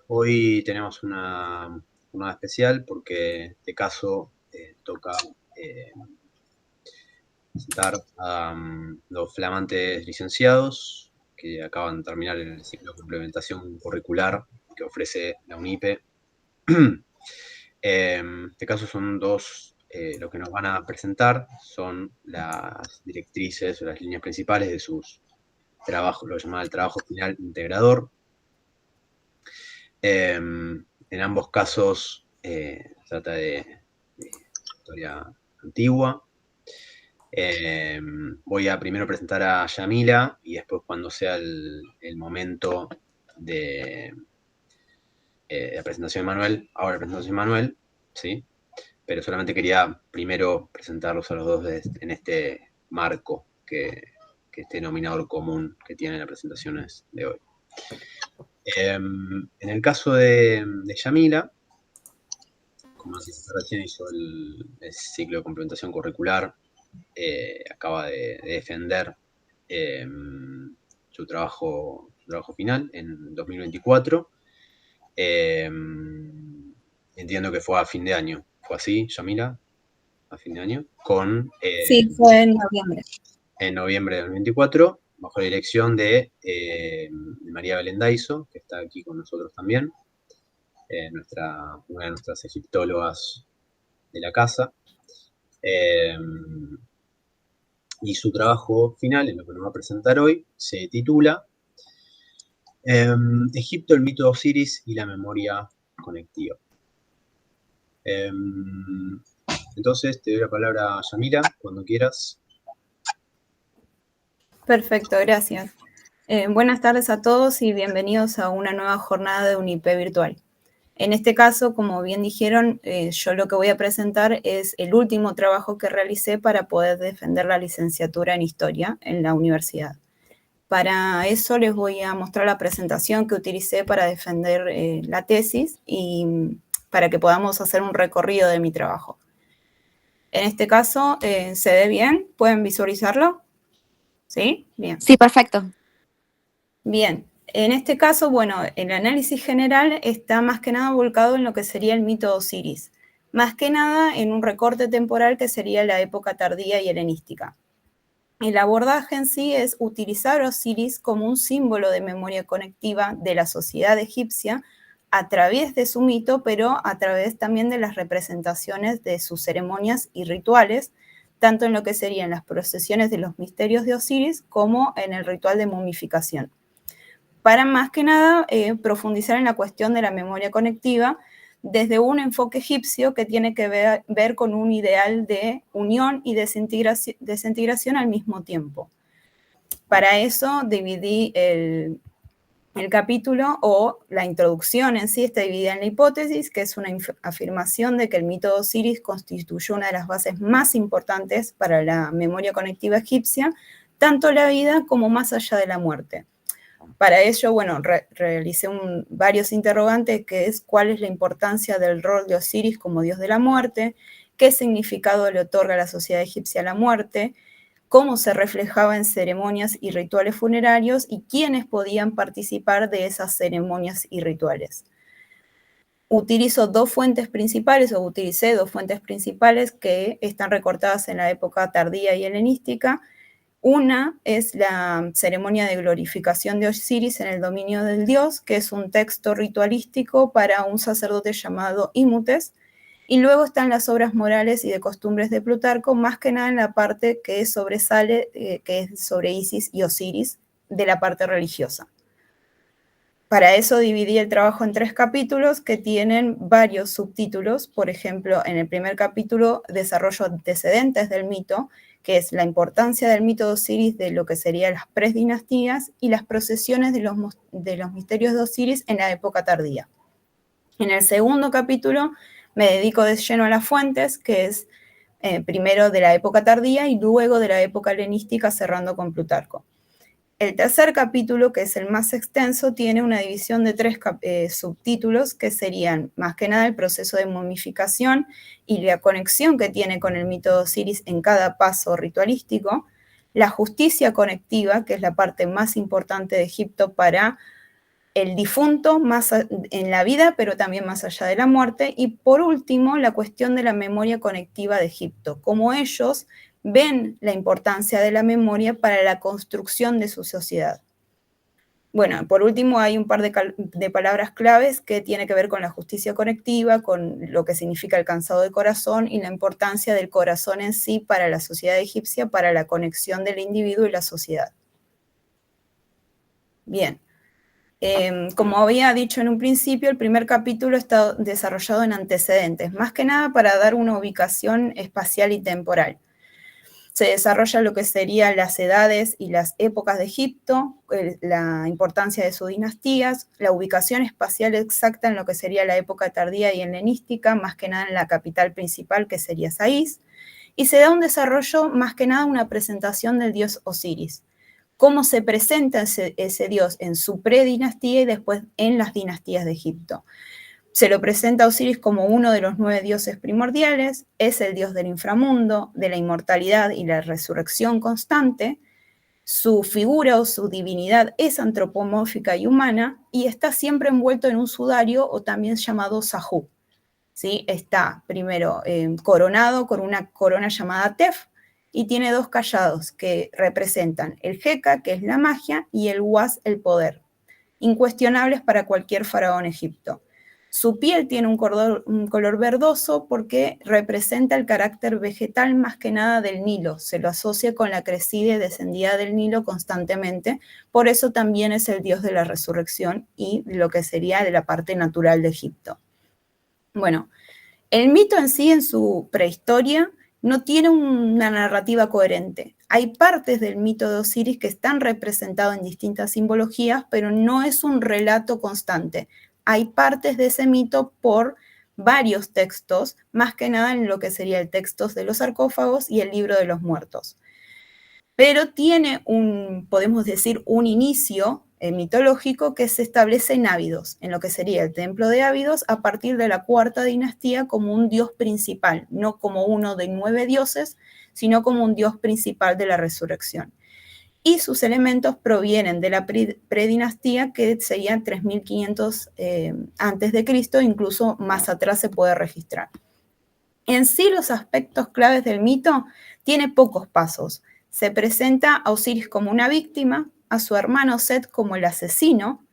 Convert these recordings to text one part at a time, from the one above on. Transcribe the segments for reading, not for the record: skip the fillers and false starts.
Hoy tenemos una especial porque en este caso toca eh, presentar a los flamantes licenciados que acaban de terminar el ciclo de complementación curricular que ofrece la UNIPE. En este caso son dos, lo que nos van a presentar son las directrices o las líneas principales de sus trabajos, lo que llama el trabajo final integrador. En ambos casos trata de historia antigua. Voy a primero presentar a Yamila y después cuando sea el momento de la presentación de Manuel, ahora la presentación de Manuel, ¿sí? Pero solamente quería primero presentarlos a los dos en este marco que este denominador común que tienen las presentaciones de hoy. En el caso de Yamila, como recién hizo el ciclo de complementación curricular, acaba de defender su trabajo final en 2024. Entiendo que fue a fin de año. ¿Fue así, Yamila? A fin de año. Sí, fue en noviembre. En noviembre de 2024, bajo la dirección de María Belén Daiso, que está aquí con nosotros también, una de nuestras egiptólogas de la casa. Y su trabajo final, en lo que nos va a presentar hoy, se titula Egipto, el mito de Osiris y la memoria conectiva. Entonces, te doy la palabra a Yamila, cuando quieras. Perfecto, gracias. Buenas tardes a todos y bienvenidos a una nueva jornada de UNIPE virtual. En este caso, como bien dijeron, yo lo que voy a presentar es el último trabajo que realicé para poder defender la licenciatura en Historia en la universidad. Para eso les voy a mostrar la presentación que utilicé para defender la tesis y para que podamos hacer un recorrido de mi trabajo. En este caso, ¿se ve bien? ¿Pueden visualizarlo? ¿Sí? Bien. Sí, perfecto. Bien. En este caso, bueno, el análisis general está más que nada volcado en lo que sería el mito de Osiris, más que nada en un recorte temporal que sería la época tardía y helenística. El abordaje en sí es utilizar a Osiris como un símbolo de memoria conectiva de la sociedad egipcia a través de su mito, pero a través también de las representaciones de sus ceremonias y rituales, tanto en lo que serían las procesiones de los misterios de Osiris como en el ritual de momificación. Para más que nada profundizar en la cuestión de la memoria conectiva desde un enfoque egipcio que tiene que ver con un ideal de unión y desintegración al mismo tiempo. Para eso dividí el capítulo o la introducción en sí está dividida en la hipótesis, que es una afirmación de que el mito de Osiris constituyó una de las bases más importantes para la memoria conectiva egipcia, tanto la vida como más allá de la muerte. Para ello, bueno, realicé varios interrogantes, que es cuál es la importancia del rol de Osiris como dios de la muerte, qué significado le otorga a la sociedad egipcia la muerte, cómo se reflejaba en ceremonias y rituales funerarios y quiénes podían participar de esas ceremonias y rituales. Utilicé dos fuentes principales que están recortadas en la época tardía y helenística. Una es la ceremonia de glorificación de Osiris en el dominio del dios, que es un texto ritualístico para un sacerdote llamado Imutes, y luego están las obras morales y de costumbres de Plutarco, más que nada en la parte que sobresale, que es sobre Isis y Osiris, de la parte religiosa. Para eso dividí el trabajo en 3 capítulos que tienen varios subtítulos. Por ejemplo, en el primer capítulo, desarrollo antecedentes del mito, que es la importancia del mito de Osiris de lo que serían las predinastías y las procesiones de los misterios de Osiris en la época tardía. En el segundo capítulo me dedico de lleno a las fuentes, que es primero de la época tardía y luego de la época helenística, cerrando con Plutarco. El tercer capítulo, que es el más extenso, tiene una división de 3 subtítulos que serían más que nada el proceso de momificación y la conexión que tiene con el mito de Osiris en cada paso ritualístico, la justicia conectiva, que es la parte más importante de Egipto para el difunto en la vida, pero también más allá de la muerte. Y por último, la cuestión de la memoria conectiva de Egipto, cómo ellos ven la importancia de la memoria para la construcción de su sociedad. Bueno, por último hay un par de palabras claves que tiene que ver con la justicia conectiva, con lo que significa el cansado de corazón y la importancia del corazón en sí para la sociedad egipcia, para la conexión del individuo y la sociedad. Bien, como había dicho en un principio, el primer capítulo está desarrollado en antecedentes, más que nada para dar una ubicación espacial y temporal. Se desarrolla lo que serían las edades y las épocas de Egipto, la importancia de sus dinastías, la ubicación espacial exacta en lo que sería la época tardía y helenística, más que nada en la capital principal, que sería Saís, y se da un desarrollo, más que nada una presentación del dios Osiris. Cómo se presenta ese dios en su predinastía y después en las dinastías de Egipto. Se lo presenta a Osiris como uno de los 9 dioses primordiales, es el dios del inframundo, de la inmortalidad y la resurrección constante. Su figura o su divinidad es antropomórfica y humana y está siempre envuelto en un sudario o también llamado sajú. ¿Sí? Está primero coronado con una corona llamada Tef y tiene 2 callados que representan el Heka, que es la magia, y el Was, el poder, incuestionables para cualquier faraón egipcio. Su piel tiene un color verdoso porque representa el carácter vegetal más que nada del Nilo. Se lo asocia con la crecida y descendida del Nilo constantemente. Por eso también es el dios de la resurrección y lo que sería de la parte natural de Egipto. Bueno, el mito en sí, en su prehistoria, no tiene una narrativa coherente. Hay partes del mito de Osiris que están representados en distintas simbologías, pero no es un relato constante. Hay partes de ese mito por varios textos, más que nada en lo que sería el texto de los sarcófagos y el libro de los muertos. Pero tiene podemos decir, un inicio mitológico que se establece en Ábidos, en lo que sería el templo de Ábidos, a partir de la 4ª dinastía como un dios principal, no como uno de 9 dioses, sino como un dios principal de la resurrección. Y sus elementos provienen de la predinastía, que sería 3500 antes de Cristo, incluso más atrás se puede registrar. En sí, los aspectos claves del mito tiene pocos pasos. Se presenta a Osiris como una víctima, a su hermano Set como el asesino,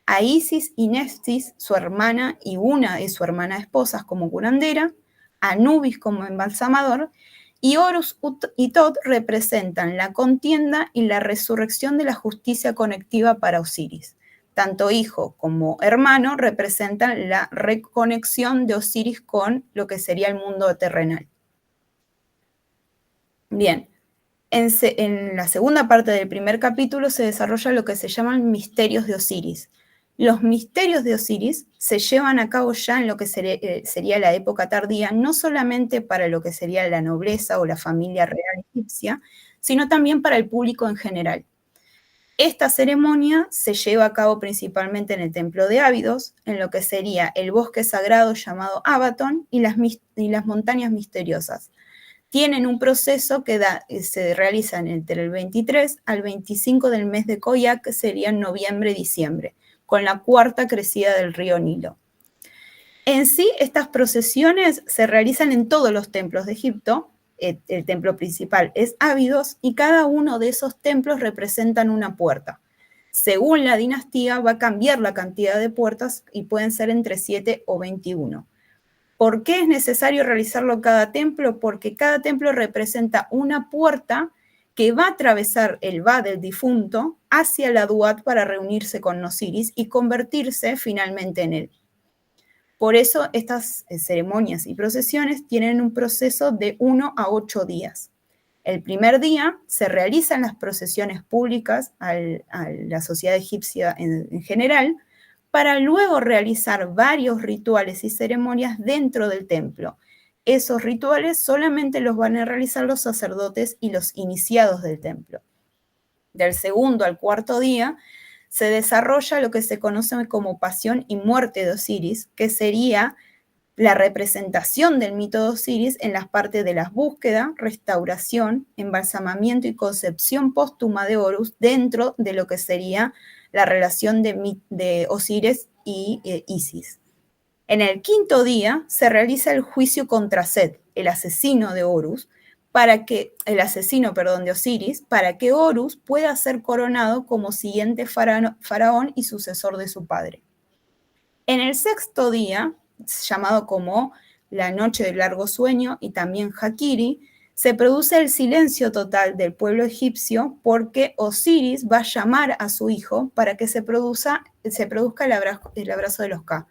a Isis y Neftis, su hermana y una de su hermana esposas, como curandera, a Anubis como embalsamador, y Horus y Tot representan la contienda y la resurrección de la justicia conectiva para Osiris. Tanto hijo como hermano representan la reconexión de Osiris con lo que sería el mundo terrenal. Bien, en la segunda parte del primer capítulo se desarrolla lo que se llaman misterios de Osiris. Los misterios de Osiris se llevan a cabo ya en lo que sería la época tardía, no solamente para lo que sería la nobleza o la familia real egipcia, sino también para el público en general. Esta ceremonia se lleva a cabo principalmente en el templo de Ábidos, en lo que sería el bosque sagrado llamado Abaton y las montañas misteriosas. Tienen un proceso que se realiza entre el 23 al 25 del mes de Koyak, que sería noviembre-diciembre, con la 4ª crecida del río Nilo. En sí, estas procesiones se realizan en todos los templos de Egipto. El templo principal es Ábidos y cada uno de esos templos representan una puerta. Según la dinastía va a cambiar la cantidad de puertas y pueden ser entre 7 o 21. ¿Por qué es necesario realizarlo cada templo? Porque cada templo representa una puerta que va a atravesar el Va del difunto hacia la Duat para reunirse con Osiris y convertirse finalmente en él. Por eso estas ceremonias y procesiones tienen un proceso de 1 a 8 días. El primer día se realizan las procesiones públicas a la sociedad egipcia en general, para luego realizar varios rituales y ceremonias dentro del templo. Esos rituales solamente los van a realizar los sacerdotes y los iniciados del templo. Del segundo al 4º día se desarrolla lo que se conoce como pasión y muerte de Osiris, que sería la representación del mito de Osiris en las partes de la búsqueda, restauración, embalsamamiento y concepción póstuma de Horus dentro de lo que sería la relación de Osiris y Isis. En el quinto día se realiza el juicio contra Set, el asesino de Horus, de Osiris, para que Horus pueda ser coronado como siguiente faraón y sucesor de su padre. En el sexto día, llamado como la noche del largo sueño y también Hakiri, se produce el silencio total del pueblo egipcio porque Osiris va a llamar a su hijo para que se produzca el abrazo de los Ka.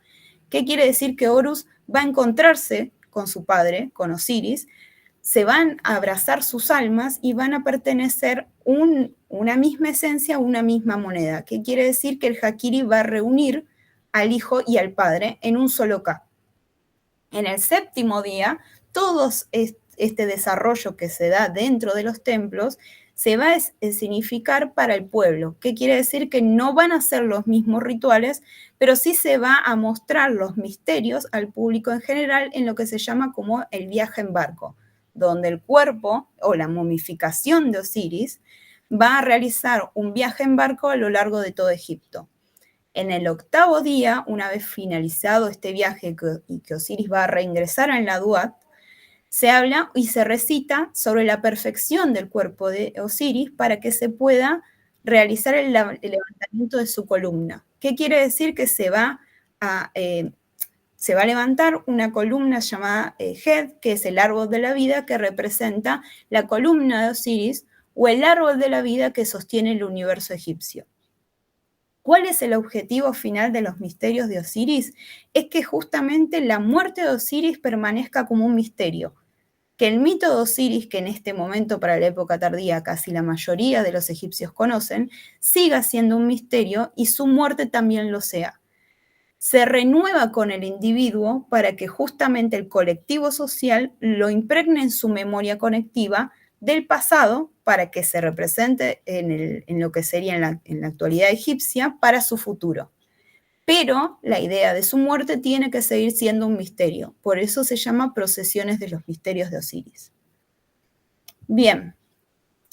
¿Qué quiere decir? Que Horus va a encontrarse con su padre, con Osiris, se van a abrazar sus almas y van a pertenecer una misma esencia, una misma moneda. ¿Qué quiere decir? Que el Hakiri va a reunir al hijo y al padre en un solo Ka. En el séptimo día, todo este desarrollo que se da dentro de los templos se va a significar para el pueblo. ¿Qué quiere decir? Que no van a ser los mismos rituales, pero sí se va a mostrar los misterios al público en general en lo que se llama como el viaje en barco, donde el cuerpo o la momificación de Osiris va a realizar un viaje en barco a lo largo de todo Egipto. En el octavo día, una vez finalizado este viaje y que Osiris va a reingresar en la Duat, se habla y se recita sobre la perfección del cuerpo de Osiris para que se pueda realizar el levantamiento de su columna. ¿Qué quiere decir? Que se va a levantar una columna llamada Hed, que es el árbol de la vida, que representa la columna de Osiris, o el árbol de la vida que sostiene el universo egipcio. ¿Cuál es el objetivo final de los misterios de Osiris? Es que justamente la muerte de Osiris permanezca como un misterio. Que el mito de Osiris, que en este momento para la época tardía casi la mayoría de los egipcios conocen, siga siendo un misterio y su muerte también lo sea. Se renueva con el individuo para que justamente el colectivo social lo impregne en su memoria conectiva del pasado para que se represente en lo que sería en la actualidad egipcia para su futuro. Pero la idea de su muerte tiene que seguir siendo un misterio. Por eso se llama procesiones de los misterios de Osiris. Bien,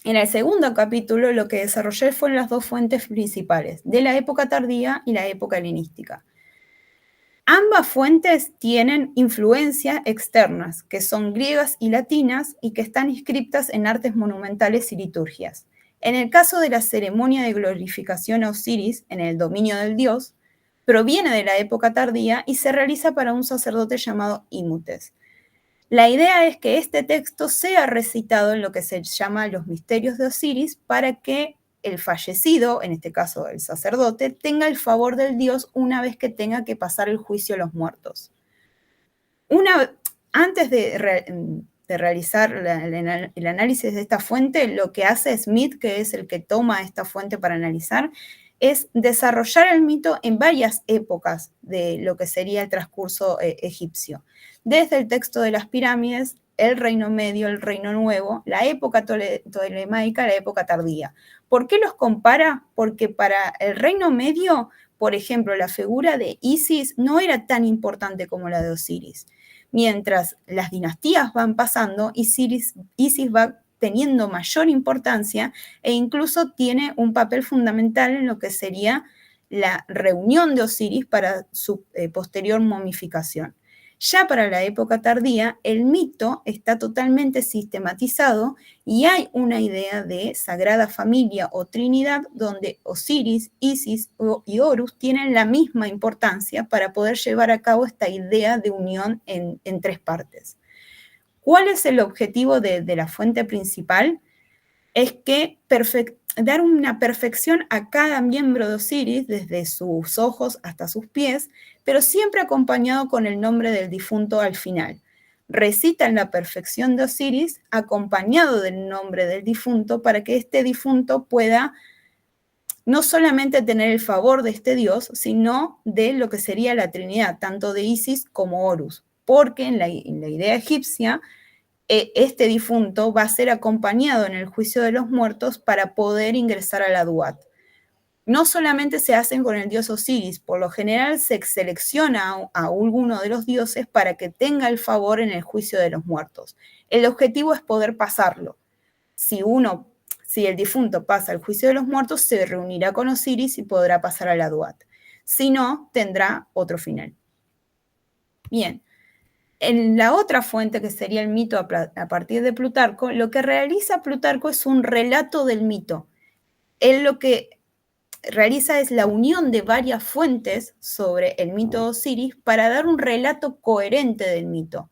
en el segundo capítulo lo que desarrollé fueron las dos fuentes principales, de la época tardía y la época helenística. Ambas fuentes tienen influencias externas, que son griegas y latinas, y que están inscriptas en artes monumentales y liturgias. En el caso de la ceremonia de glorificación a Osiris, en el dominio del dios, proviene de la época tardía y se realiza para un sacerdote llamado Imutes. La idea es que este texto sea recitado en lo que se llama los misterios de Osiris para que el fallecido, en este caso el sacerdote, tenga el favor del dios una vez que tenga que pasar el juicio a los muertos. Antes de realizar el análisis de esta fuente, lo que hace Smith, que es el que toma esta fuente para analizar, es desarrollar el mito en varias épocas de lo que sería el transcurso egipcio. Desde el texto de las pirámides, el Reino Medio, el Reino Nuevo, la época tolemaica, la época tardía. ¿Por qué los compara? Porque para el Reino Medio, por ejemplo, la figura de Isis no era tan importante como la de Osiris. Mientras las dinastías van pasando, Isis va teniendo mayor importancia e incluso tiene un papel fundamental en lo que sería la reunión de Osiris para su posterior momificación. Ya para la época tardía, el mito está totalmente sistematizado y hay una idea de sagrada familia o trinidad donde Osiris, Isis y Horus tienen la misma importancia para poder llevar a cabo esta idea de unión en tres partes. ¿Cuál es el objetivo de la fuente principal? Es que dar una perfección a cada miembro de Osiris, desde sus ojos hasta sus pies, pero siempre acompañado con el nombre del difunto al final. Recitan la perfección de Osiris acompañado del nombre del difunto para que este difunto pueda no solamente tener el favor de este dios, sino de lo que sería la Trinidad, tanto de Isis como Horus, porque en la idea egipcia, este difunto va a ser acompañado en el juicio de los muertos para poder ingresar a la Duat. No solamente se hacen con el dios Osiris, por lo general se selecciona a alguno de los dioses para que tenga el favor en el juicio de los muertos. El objetivo es poder pasarlo. Si uno Si el difunto pasa al juicio de los muertos, se reunirá con Osiris y podrá pasar a la Duat. Si no, tendrá otro final. Bien. En la otra fuente, que sería el mito a partir de Plutarco, lo que realiza Plutarco es un relato del mito. Él lo que realiza es la unión de varias fuentes sobre el mito de Osiris para dar un relato coherente del mito.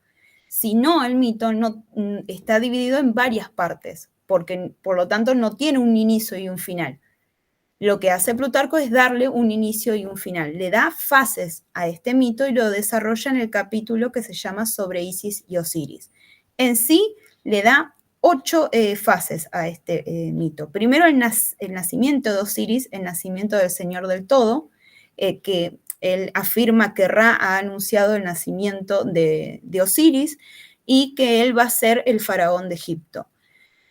Si no, el mito no, está dividido en varias partes, porque por lo tanto no tiene un inicio y un final. Lo que hace Plutarco es darle un inicio y un final. Le da fases a este mito y lo desarrolla en el capítulo que se llama Sobre Isis y Osiris. En sí, le da 8 fases a este mito. Primero, el nacimiento de Osiris, el nacimiento del Señor del Todo, que él afirma que Ra ha anunciado el nacimiento de Osiris y que él va a ser el faraón de Egipto.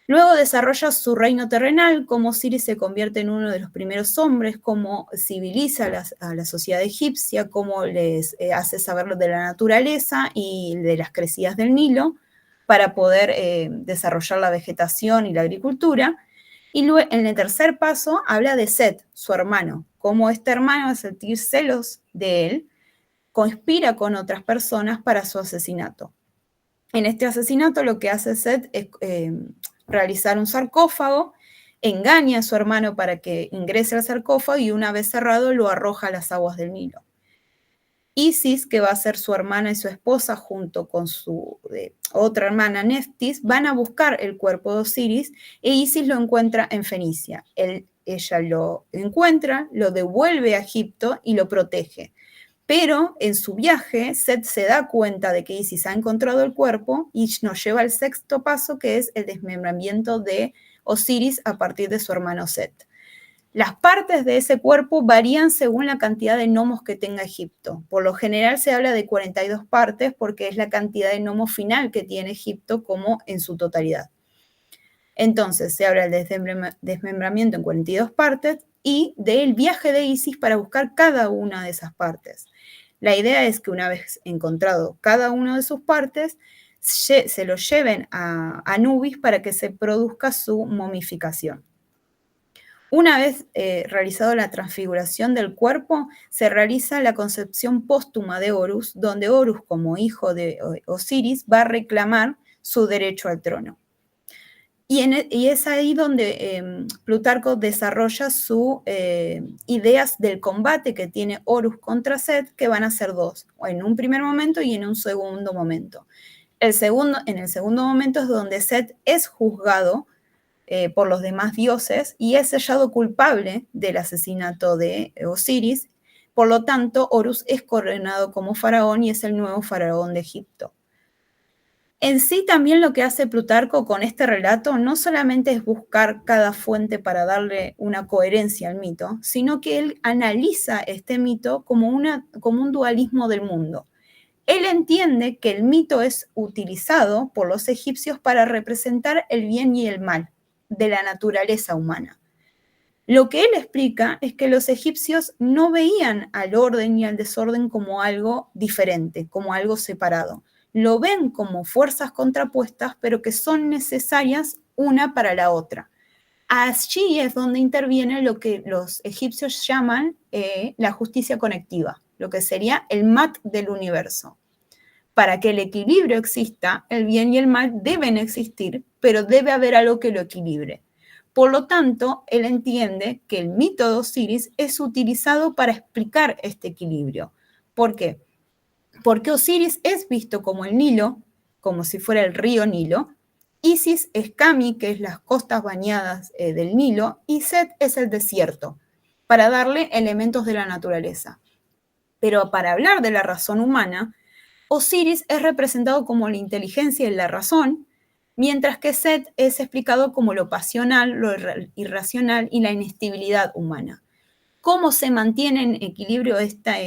Luego desarrolla su reino terrenal, cómo Osiris se convierte en uno de los primeros hombres, cómo civiliza a la sociedad egipcia, cómo les hace saber de la naturaleza y de las crecidas del Nilo para poder desarrollar la vegetación y la agricultura. Y luego, en el tercer paso, habla de Set, su hermano, cómo este hermano, al sentir celos de él, conspira con otras personas para su asesinato. En este asesinato lo que hace Set es realizar un sarcófago, engaña a su hermano para que ingrese al sarcófago y una vez cerrado lo arroja a las aguas del Nilo. Isis, que va a ser su hermana y su esposa, junto con su otra hermana Neftis, van a buscar el cuerpo de Osiris e Isis lo encuentra en Fenicia. Ella lo encuentra, lo devuelve a Egipto y lo protege. Pero en su viaje, Set se da cuenta de que Isis ha encontrado el cuerpo y nos lleva al sexto paso, que es el desmembramiento de Osiris a partir de su hermano Set. Las partes de ese cuerpo varían según la cantidad de gnomos que tenga Egipto. Por lo general se habla de 42 partes porque es la cantidad de gnomos final que tiene Egipto como en su totalidad. Entonces se habla del desmembramiento en 42 partes y del viaje de Isis para buscar cada una de esas partes. La idea es que una vez encontrado cada una de sus partes, se lo lleven a Anubis para que se produzca su momificación. Una vez realizado la transfiguración del cuerpo, se realiza la concepción póstuma de Horus, donde Horus, como hijo de Osiris, va a reclamar su derecho al trono. Y es ahí donde Plutarco desarrolla sus ideas del combate que tiene Horus contra Set, que van a ser dos, en un primer momento y en un segundo momento. En el segundo momento es donde Set es juzgado por los demás dioses y es hallado culpable del asesinato de Osiris. Por lo tanto, Horus es coronado como faraón y es el nuevo faraón de Egipto. En sí, también lo que hace Plutarco con este relato no solamente es buscar cada fuente para darle una coherencia al mito, sino que él analiza este mito como un dualismo del mundo. Él entiende que el mito es utilizado por los egipcios para representar el bien y el mal de la naturaleza humana. Lo que él explica es que los egipcios no veían al orden y al desorden como algo diferente, como algo separado. Lo ven como fuerzas contrapuestas, pero que son necesarias una para la otra. Allí es donde interviene lo que los egipcios llaman la justicia conectiva, lo que sería el mat del universo. Para que el equilibrio exista, el bien y el mal deben existir, pero debe haber algo que lo equilibre. Por lo tanto, él entiende que el mito de Osiris es utilizado para explicar este equilibrio. ¿Por qué? Porque Osiris es visto como el Nilo, como si fuera el río Nilo, Isis es Kami, que es las costas bañadas del Nilo, y Set es el desierto, para darle elementos de la naturaleza. Pero para hablar de la razón humana, Osiris es representado como la inteligencia y la razón, mientras que Set es explicado como lo pasional, lo irracional y la inestabilidad humana. ¿Cómo se mantiene en equilibrio esta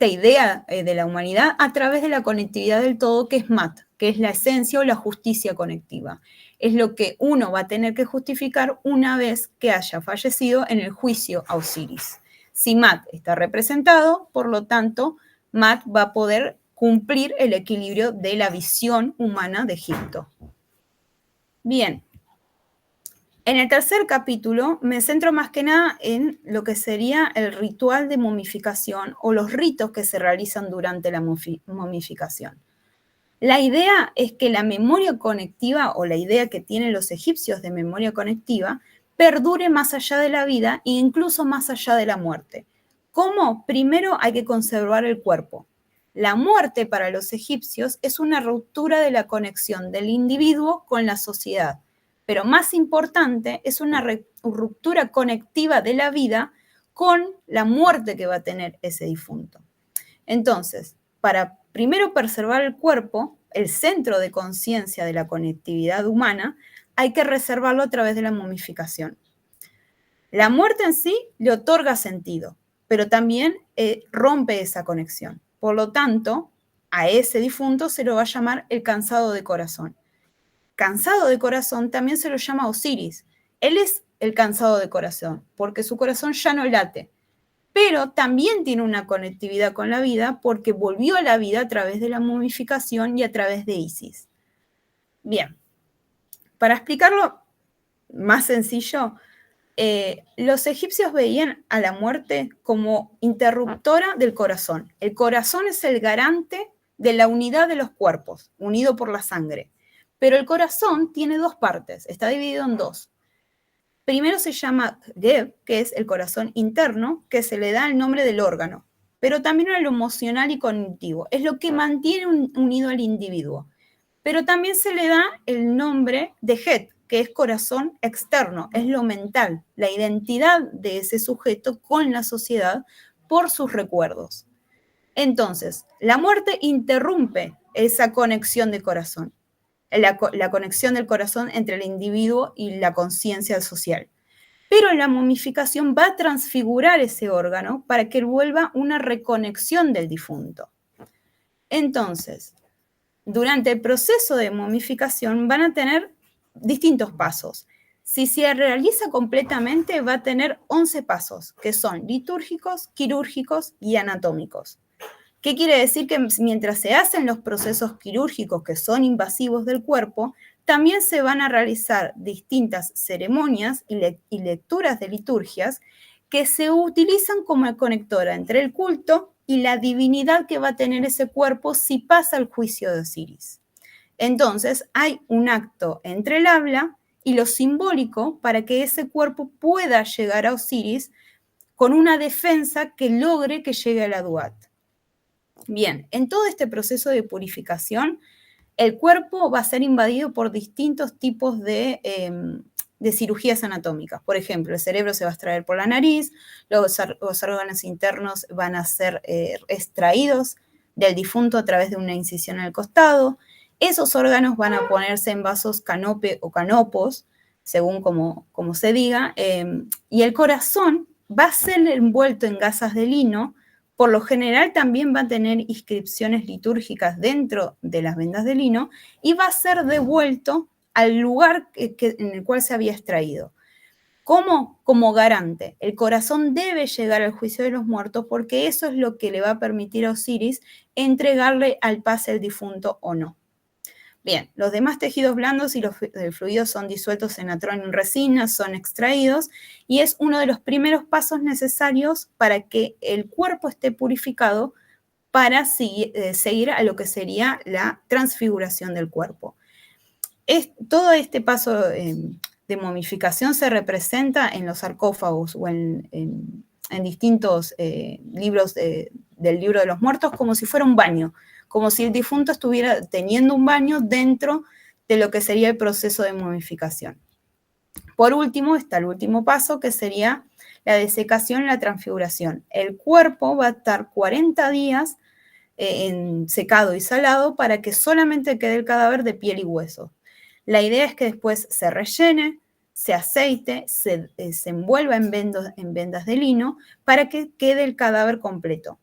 idea de la humanidad? A través de la conectividad del todo, que es Mat, que es la esencia o la justicia conectiva. Es lo que uno va a tener que justificar una vez que haya fallecido en el juicio a Osiris. Si Mat está representado, por lo tanto, Mat va a poder cumplir el equilibrio de la visión humana de Egipto. Bien, En el tercer capítulo me centro más que nada en lo que sería el ritual de momificación o los ritos que se realizan durante la momificación. La idea es que la memoria conectiva, o la idea que tienen los egipcios de memoria conectiva, perdure más allá de la vida e incluso más allá de la muerte. ¿Cómo? Primero hay que conservar el cuerpo. La muerte para los egipcios es una ruptura de la conexión del individuo con la sociedad, pero más importante es una ruptura conectiva de la vida con la muerte que va a tener ese difunto. Entonces, para primero preservar el cuerpo, el centro de conciencia de la conectividad humana, hay que reservarlo a través de la momificación. La muerte en sí le otorga sentido, pero también rompe esa conexión. Por lo tanto, a ese difunto se lo va a llamar el cansado de corazón. Cansado de corazón también se lo llama Osiris. Él es el cansado de corazón, porque su corazón ya no late, pero también tiene una conectividad con la vida porque volvió a la vida a través de la momificación y a través de Isis. Bien, para explicarlo más sencillo, los egipcios veían a la muerte como interruptora del corazón. El corazón es el garante de la unidad de los cuerpos, unido por la sangre. Pero el corazón tiene dos partes, está dividido en dos. Primero se llama Geb, que es el corazón interno, que se le da el nombre del órgano, pero también a lo emocional y cognitivo. Es lo que mantiene unido al individuo. Pero también se le da el nombre de Het, que es corazón externo, es lo mental, la identidad de ese sujeto con la sociedad por sus recuerdos. Entonces, la muerte interrumpe esa conexión de corazón, la conexión del corazón entre el individuo y la conciencia social. Pero la momificación va a transfigurar ese órgano para que vuelva una reconexión del difunto. Entonces, durante el proceso de momificación van a tener distintos pasos. Si se realiza completamente, va a tener 11 pasos, que son litúrgicos, quirúrgicos y anatómicos. ¿Qué quiere decir? Que mientras se hacen los procesos quirúrgicos que son invasivos del cuerpo, también se van a realizar distintas ceremonias y lecturas de liturgias que se utilizan como conectora entre el culto y la divinidad que va a tener ese cuerpo si pasa el juicio de Osiris. Entonces, hay un acto entre el habla y lo simbólico para que ese cuerpo pueda llegar a Osiris con una defensa que logre que llegue a la Duat. Bien, en todo este proceso de purificación, el cuerpo va a ser invadido por distintos tipos de cirugías anatómicas. Por ejemplo, el cerebro se va a extraer por la nariz, los órganos internos van a ser extraídos del difunto a través de una incisión en el costado. Esos órganos van a ponerse en vasos canope o canopos, según como se diga, y el corazón va a ser envuelto en gasas de lino. Por lo general también va a tener inscripciones litúrgicas dentro de las vendas de lino y va a ser devuelto al lugar en el cual se había extraído. ¿Cómo? Como garante. El corazón debe llegar al juicio de los muertos porque eso es lo que le va a permitir a Osiris entregarle al paz el difunto o no. Bien, los demás tejidos blandos y los fluidos son disueltos en atrón y en resina, son extraídos y es uno de los primeros pasos necesarios para que el cuerpo esté purificado para seguir a lo que sería la transfiguración del cuerpo. Todo este paso de momificación se representa en los sarcófagos o en distintos libros del libro de los muertos como si fuera un baño, como si el difunto estuviera teniendo un baño dentro de lo que sería el proceso de momificación. Por último, está el último paso, que sería la desecación y la transfiguración. El cuerpo va a estar 40 días en secado y salado para que solamente quede el cadáver de piel y hueso. La idea es que después se rellene, se aceite, se envuelva en vendas de lino para que quede el cadáver completo.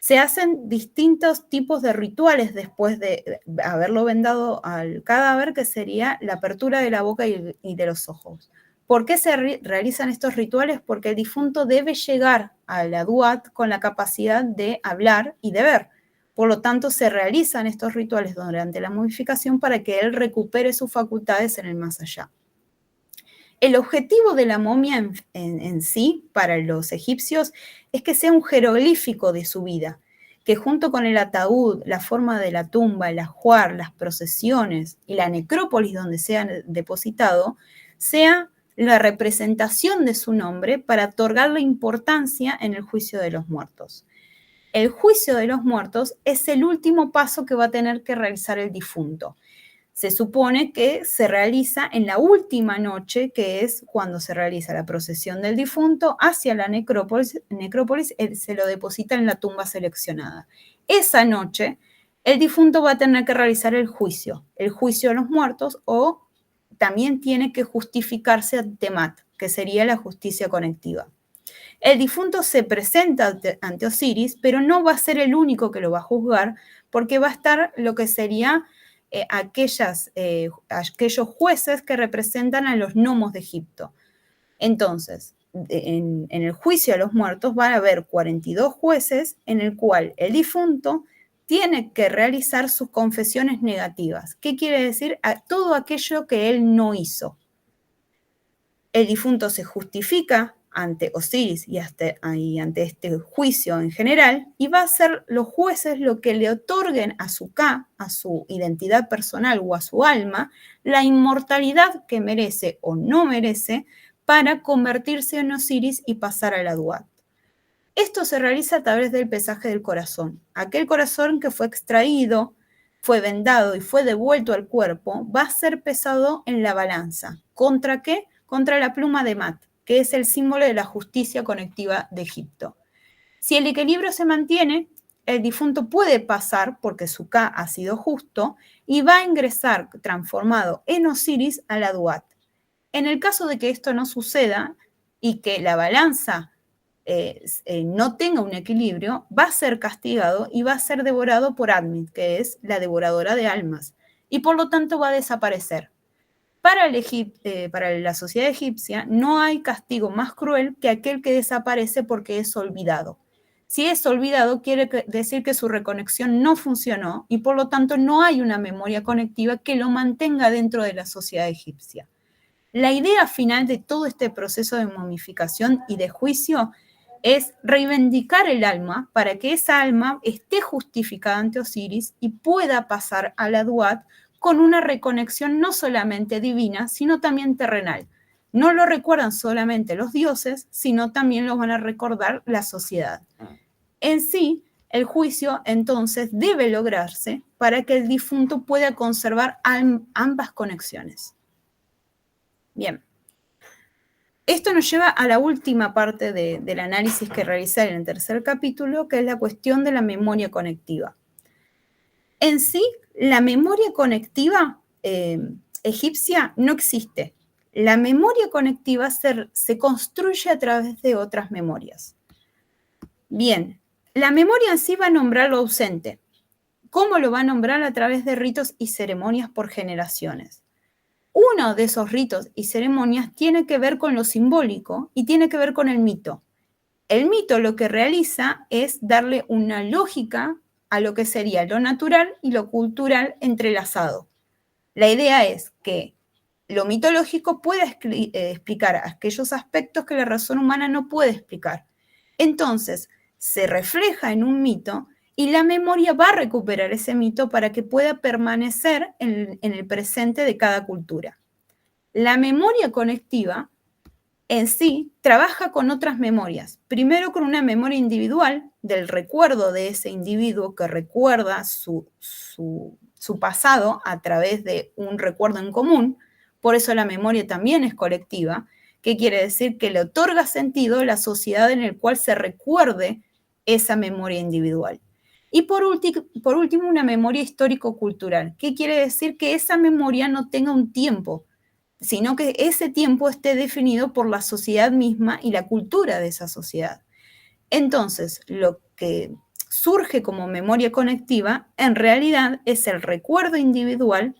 Se hacen distintos tipos de rituales después de haberlo vendado al cadáver, que sería la apertura de la boca y de los ojos. ¿Por qué se realizan estos rituales? Porque el difunto debe llegar a la Duat con la capacidad de hablar y de ver. Por lo tanto, se realizan estos rituales durante la momificación para que él recupere sus facultades en el más allá. El objetivo de la momia en sí, para los egipcios, es que sea un jeroglífico de su vida, que junto con el ataúd, la forma de la tumba, el ajuar, las procesiones y la necrópolis donde sea depositado, sea la representación de su nombre para otorgarle importancia en el juicio de los muertos. El juicio de los muertos es el último paso que va a tener que realizar el difunto. Se supone que se realiza en la última noche, que es cuando se realiza la procesión del difunto hacia la necrópolis, se lo deposita en la tumba seleccionada. Esa noche, el difunto va a tener que realizar el juicio de los muertos, o también tiene que justificarse ante Mat, que sería la justicia conectiva. El difunto se presenta ante Osiris, pero no va a ser el único que lo va a juzgar, porque va a estar lo que sería aquellos jueces que representan a los gnomos de Egipto. Entonces, en el juicio a los muertos van a haber 42 jueces en el cual el difunto tiene que realizar sus confesiones negativas. ¿Qué quiere decir? A todo aquello que él no hizo. El difunto se justifica ante Osiris y ante este juicio en general, y va a ser los jueces lo que le otorguen a su Ka, a su identidad personal o a su alma, la inmortalidad que merece o no merece para convertirse en Osiris y pasar a la Duat. Esto se realiza a través del pesaje del corazón. Aquel corazón que fue extraído, fue vendado y fue devuelto al cuerpo, va a ser pesado en la balanza. ¿Contra qué? Contra la pluma de Mat, que es el símbolo de la justicia conectiva de Egipto. Si el equilibrio se mantiene, el difunto puede pasar, porque su Ka ha sido justo, y va a ingresar transformado en Osiris a la Duat. En el caso de que esto no suceda y que la balanza no tenga un equilibrio, va a ser castigado y va a ser devorado por Admit, que es la devoradora de almas, y por lo tanto va a desaparecer. Para la sociedad egipcia no hay castigo más cruel que aquel que desaparece porque es olvidado. Si es olvidado, quiere decir que su reconexión no funcionó y por lo tanto no hay una memoria conectiva que lo mantenga dentro de la sociedad egipcia. La idea final de todo este proceso de momificación y de juicio es reivindicar el alma para que esa alma esté justificada ante Osiris y pueda pasar a la Duat con una reconexión no solamente divina, sino también terrenal. No lo recuerdan solamente los dioses, sino también lo van a recordar la sociedad. En sí, el juicio entonces debe lograrse para que el difunto pueda conservar ambas conexiones. Bien. Esto nos lleva a la última parte del análisis que realicé en el tercer capítulo, que es la cuestión de la memoria conectiva. En sí, la memoria conectiva egipcia no existe. La memoria conectiva se construye a través de otras memorias. Bien, la memoria en sí va a nombrar lo ausente. ¿Cómo lo va a nombrar? A través de ritos y ceremonias por generaciones. Uno de esos ritos y ceremonias tiene que ver con lo simbólico y tiene que ver con el mito. El mito lo que realiza es darle una lógica a lo que sería lo natural y lo cultural entrelazado. La idea es que lo mitológico pueda explicar aquellos aspectos que la razón humana no puede explicar. Entonces, se refleja en un mito y la memoria va a recuperar ese mito para que pueda permanecer en el presente de cada cultura. La memoria conectiva en sí trabaja con otras memorias. Primero con una memoria individual del recuerdo de ese individuo que recuerda su pasado a través de un recuerdo en común. Por eso la memoria también es colectiva, que quiere decir que le otorga sentido a la sociedad en la cual se recuerde esa memoria individual. Y por último, una memoria histórico-cultural, que quiere decir que esa memoria no tenga un tiempo, sino que ese tiempo esté definido por la sociedad misma y la cultura de esa sociedad. Entonces, lo que surge como memoria conectiva, en realidad es el recuerdo individual,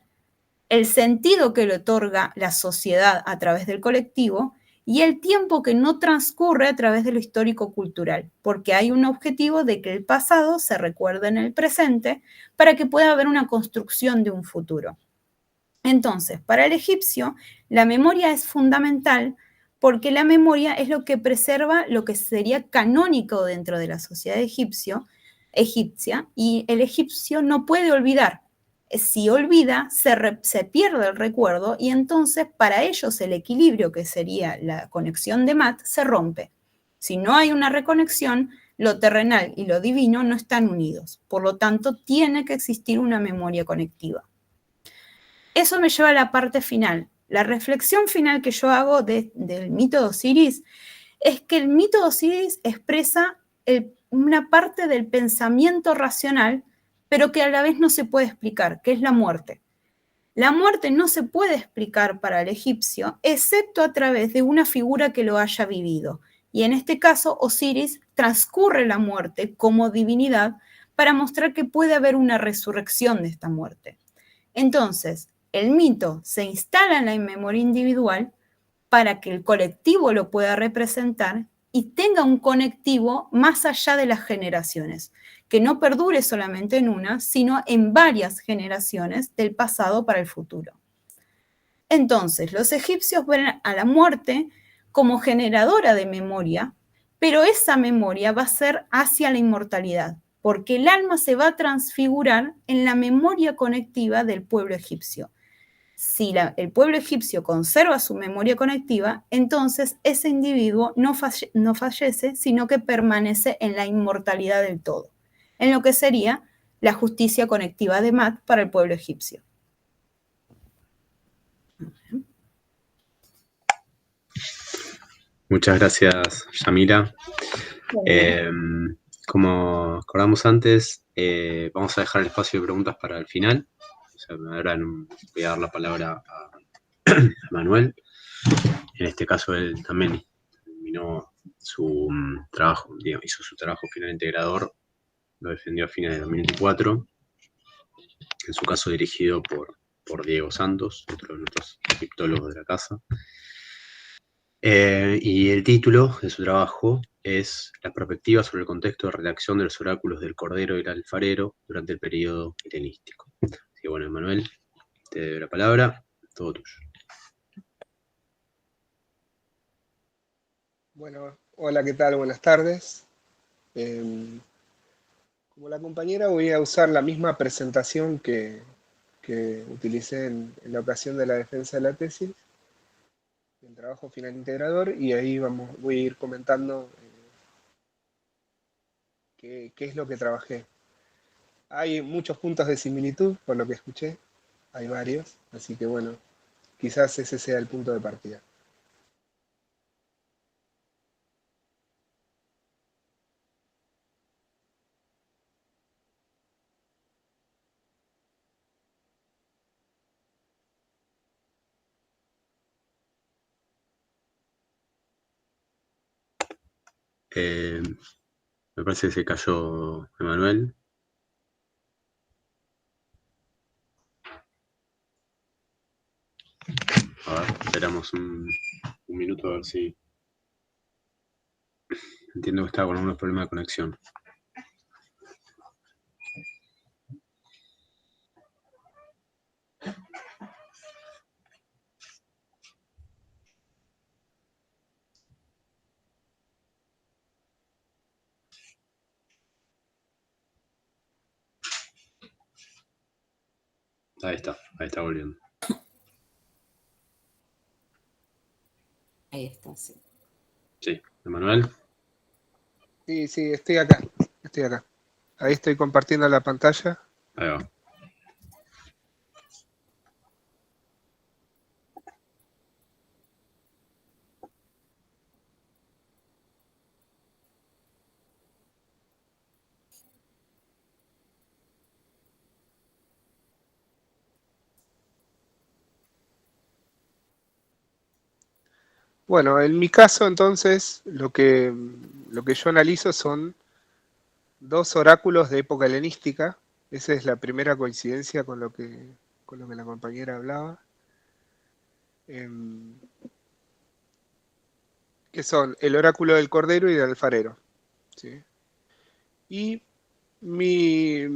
el sentido que le otorga la sociedad a través del colectivo y el tiempo que no transcurre a través de lo histórico-cultural, porque hay un objetivo de que el pasado se recuerde en el presente para que pueda haber una construcción de un futuro. Entonces, para el egipcio, la memoria es fundamental porque la memoria es lo que preserva lo que sería canónico dentro de la sociedad egipcia, y el egipcio no puede olvidar. Si olvida, se pierde el recuerdo y entonces para ellos el equilibrio, que sería la conexión de Mat, se rompe. Si no hay una reconexión, lo terrenal y lo divino no están unidos. Por lo tanto, tiene que existir una memoria conectiva. Eso me lleva a la parte final. La reflexión final que yo hago del mito de Osiris es que el mito de Osiris expresa una parte del pensamiento racional, pero que a la vez no se puede explicar, que es la muerte. La muerte no se puede explicar para el egipcio, excepto a través de una figura que lo haya vivido. Y en este caso, Osiris transcurre la muerte como divinidad para mostrar que puede haber una resurrección de esta muerte. Entonces, el mito se instala en la memoria individual para que el colectivo lo pueda representar y tenga un conectivo más allá de las generaciones, que no perdure solamente en una, sino en varias generaciones del pasado para el futuro. Entonces, los egipcios ven a la muerte como generadora de memoria, pero esa memoria va a ser hacia la inmortalidad, porque el alma se va a transfigurar en la memoria conectiva del pueblo egipcio. Si el pueblo egipcio conserva su memoria conectiva, entonces ese individuo no fallece, sino que permanece en la inmortalidad del todo, en lo que sería la justicia conectiva de Mat para el pueblo egipcio. Muchas gracias, Yamila. Como acordamos antes, vamos a dejar el espacio de preguntas para el final. O sea, ahora voy a dar la palabra a Manuel. En este caso, él también terminó su trabajo, hizo su trabajo final integrador, lo defendió a fines de 2024, en su caso dirigido por Diego Santos, otro de nuestros egiptólogos de la casa. Y el título de su trabajo es La perspectiva sobre el contexto de redacción de los oráculos del Cordero y el Alfarero durante el periodo helenístico. Así que bueno, Manuel, te doy la palabra, todo tuyo. Bueno, hola, ¿qué tal? Buenas tardes. Como la compañera voy a usar la misma presentación que utilicé en la ocasión de la defensa de la tesis, el trabajo final integrador, y ahí voy a ir comentando qué es lo que trabajé. Hay muchos puntos de similitud, por lo que escuché, hay varios, así que bueno, quizás ese sea el punto de partida. Me parece que se cayó Emanuel. A ver, esperamos un minuto a ver si... Entiendo que está con algunos problemas de conexión. Ahí está volviendo. Ahí está, sí. Sí, Emanuel. Sí, estoy acá. Ahí estoy compartiendo la pantalla. Ahí va. Bueno, en mi caso entonces lo que yo analizo son dos oráculos de época helenística. Esa es la primera coincidencia con lo que la compañera hablaba. Que son el oráculo del Cordero y del Alfarero. ¿Sí? Y mi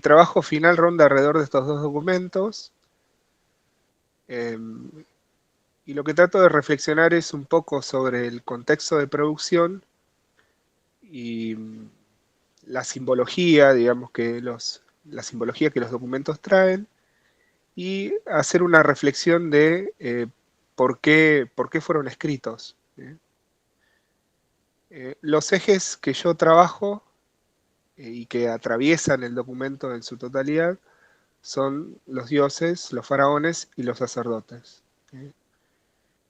trabajo final ronda alrededor de estos dos documentos. Y lo que trato de reflexionar es un poco sobre el contexto de producción y la simbología, digamos que la simbología que los documentos traen, y hacer una reflexión de por qué fueron escritos. Los ejes que yo trabajo y que atraviesan el documento en su totalidad son los dioses, los faraones y los sacerdotes.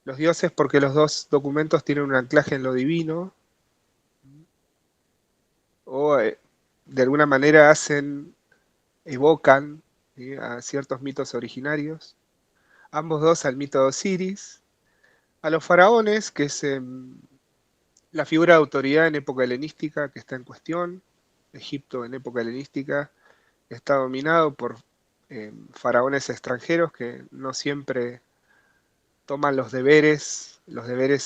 Los dioses porque los dos documentos tienen un anclaje en lo divino, o de alguna manera evocan a ciertos mitos originarios. Ambos dos al mito de Osiris. A los faraones, que es la figura de autoridad en época helenística que está en cuestión. Egipto en época helenística está dominado por faraones extranjeros que no siempre toman los deberes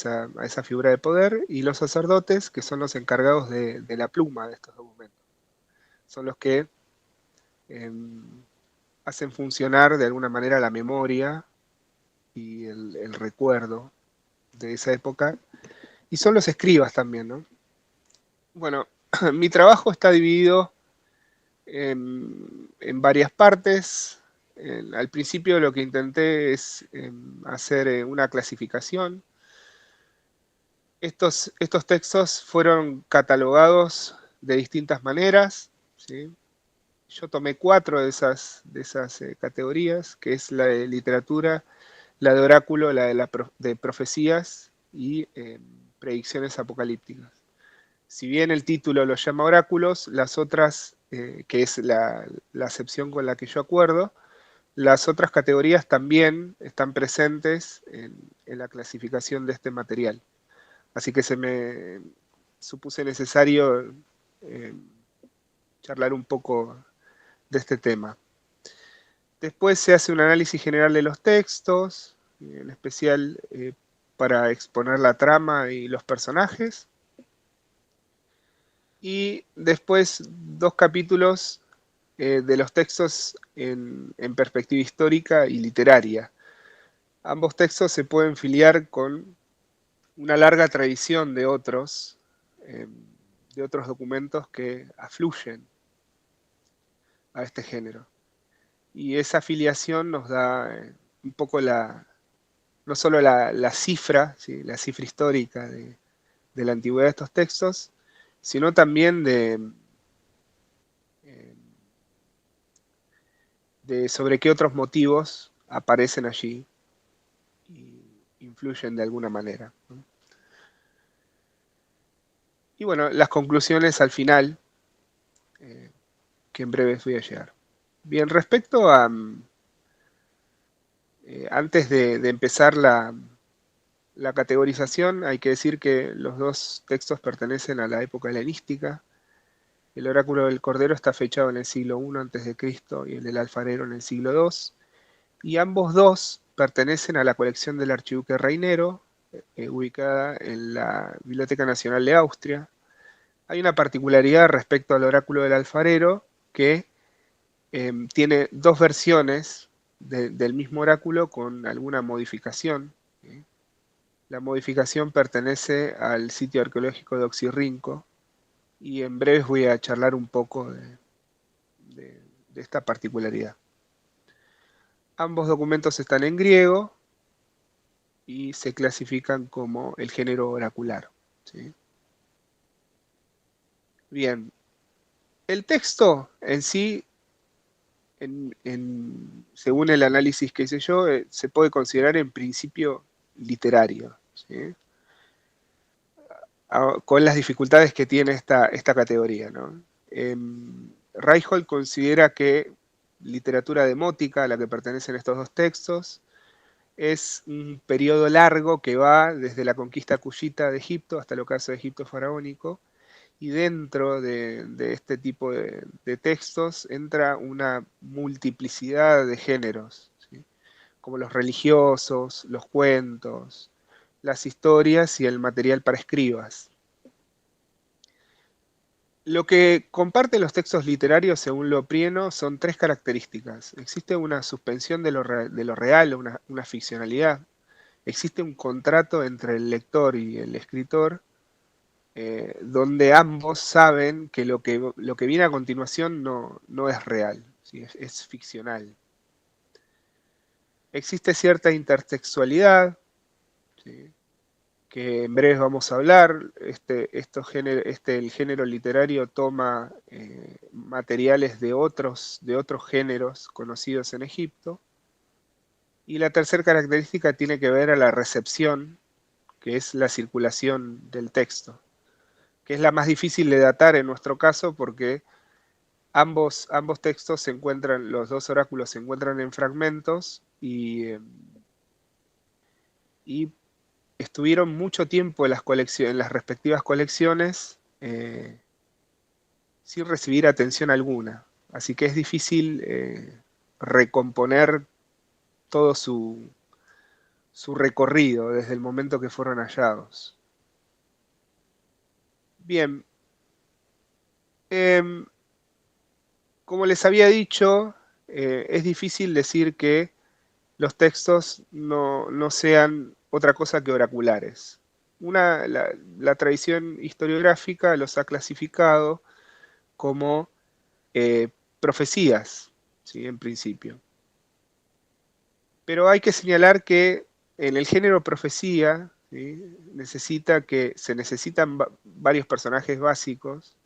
a esa figura de poder, y los sacerdotes, que son los encargados de la pluma de estos documentos. Son los que hacen funcionar de alguna manera la memoria y el recuerdo de esa época, y son los escribas también, ¿no? Bueno, mi trabajo está dividido en varias partes. Al principio lo que intenté es hacer una clasificación. Estos textos fueron catalogados de distintas maneras, ¿sí? Yo tomé 4 de esas categorías, que es la de literatura, la de oráculo, la de profecías y predicciones apocalípticas. Si bien el título lo llama oráculos, las otras, que es la acepción con la que yo acuerdo, las otras categorías también están presentes en la clasificación de este material. Así que se me supuse necesario charlar un poco de este tema. Después se hace un análisis general de los textos, en especial para exponer la trama y los personajes. Y después 2 capítulos de los textos en perspectiva histórica y literaria. Ambos textos se pueden filiar con una larga tradición de otros documentos que afluyen a este género. Y esa afiliación nos da un poco no solo la cifra, ¿sí? La cifra histórica de la antigüedad de estos textos, sino también de sobre qué otros motivos aparecen allí y influyen de alguna manera, ¿no? Y bueno, las conclusiones al final, que en breve voy a llegar. Bien, respecto a, antes de empezar la categorización, hay que decir que los 2 textos pertenecen a la época helenística. El oráculo del Cordero está fechado en el siglo I a.C. y el del alfarero en el siglo II. Y ambos 2 pertenecen a la colección del Archiduque Reinero, ubicada en la Biblioteca Nacional de Austria. Hay una particularidad respecto al oráculo del alfarero, que tiene 2 versiones del mismo oráculo con alguna modificación. La modificación pertenece al sitio arqueológico de Oxirrinco, y en breve voy a charlar un poco de esta particularidad. Ambos documentos están en griego y se clasifican como el género oracular, ¿sí? Bien, el texto en sí, según el análisis que hice yo, se puede considerar en principio literario, ¿sí? Con las dificultades que tiene esta categoría, ¿no? Reichhold considera que literatura demótica, a la que pertenecen estos 2 textos, es un periodo largo que va desde la conquista cuyita de Egipto hasta el ocaso de Egipto faraónico, y dentro de este tipo de textos entra una multiplicidad de géneros, ¿sí? Como los religiosos, los cuentos, las historias y el material para escribas. Lo que comparten los textos literarios, según Loprieno, son tres características. Existe una suspensión de lo real, una ficcionalidad. Existe un contrato entre el lector y el escritor, donde ambos saben que lo que viene a continuación no es real, ¿sí? Es ficcional. Existe cierta intertextualidad, ¿sí? Que en breve vamos a hablar. El género literario toma materiales de otros géneros conocidos en Egipto. Y la tercera característica tiene que ver a la recepción, que es la circulación del texto, que es la más difícil de datar en nuestro caso porque ambos textos se encuentran, los dos oráculos se encuentran en fragmentos y estuvieron mucho tiempo en las respectivas colecciones sin recibir atención alguna. Así que es difícil recomponer todo su recorrido desde el momento que fueron hallados. Bien, como les había dicho, es difícil decir que los textos no sean otra cosa que oraculares. La tradición historiográfica los ha clasificado como profecías, ¿sí? En principio. Pero hay que señalar que en el género profecía, ¿sí? Se necesitan varios personajes básicos.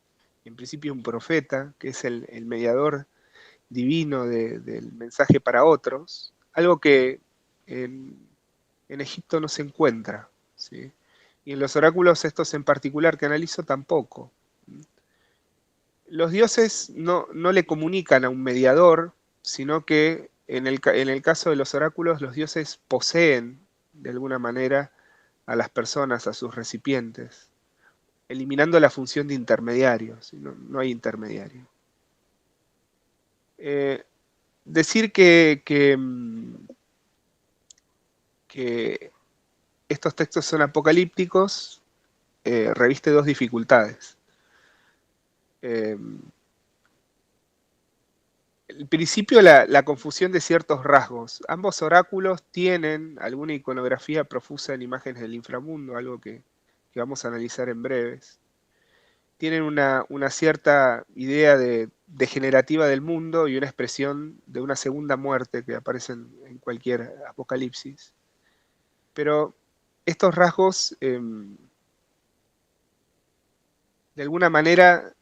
En principio un profeta, que es el mediador divino del mensaje para otros, algo que en Egipto no se encuentra, ¿sí? Y en los oráculos estos en particular que analizo tampoco. Los dioses no le comunican a un mediador, sino que en el caso de los oráculos los dioses poseen de alguna manera a las personas, a sus recipientes, eliminando la función de intermediario, ¿sí? No hay intermediario. Decir que estos textos son apocalípticos reviste dos dificultades. El principio, la confusión de ciertos rasgos. Ambos oráculos tienen alguna iconografía profusa en imágenes del inframundo, algo que vamos a analizar en breves. Tienen una cierta idea degenerativa del mundo y una expresión de una segunda muerte que aparece en cualquier apocalipsis. Pero estos rasgos, de alguna manera,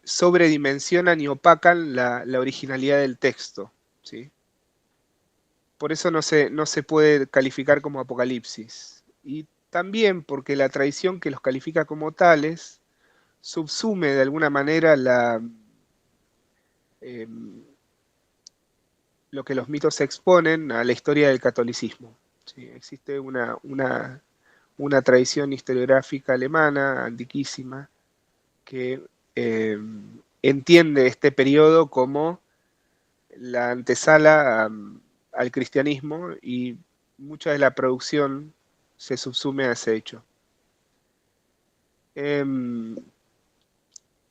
sobredimensionan y opacan la originalidad del texto, ¿sí? Por eso no se puede calificar como apocalipsis. Y también porque la tradición que los califica como tales subsume de alguna manera lo que los mitos exponen a la historia del catolicismo, ¿sí? Existe una tradición historiográfica alemana antiquísima que entiende este periodo como la antesala al cristianismo y mucha de la producción se subsume a ese hecho.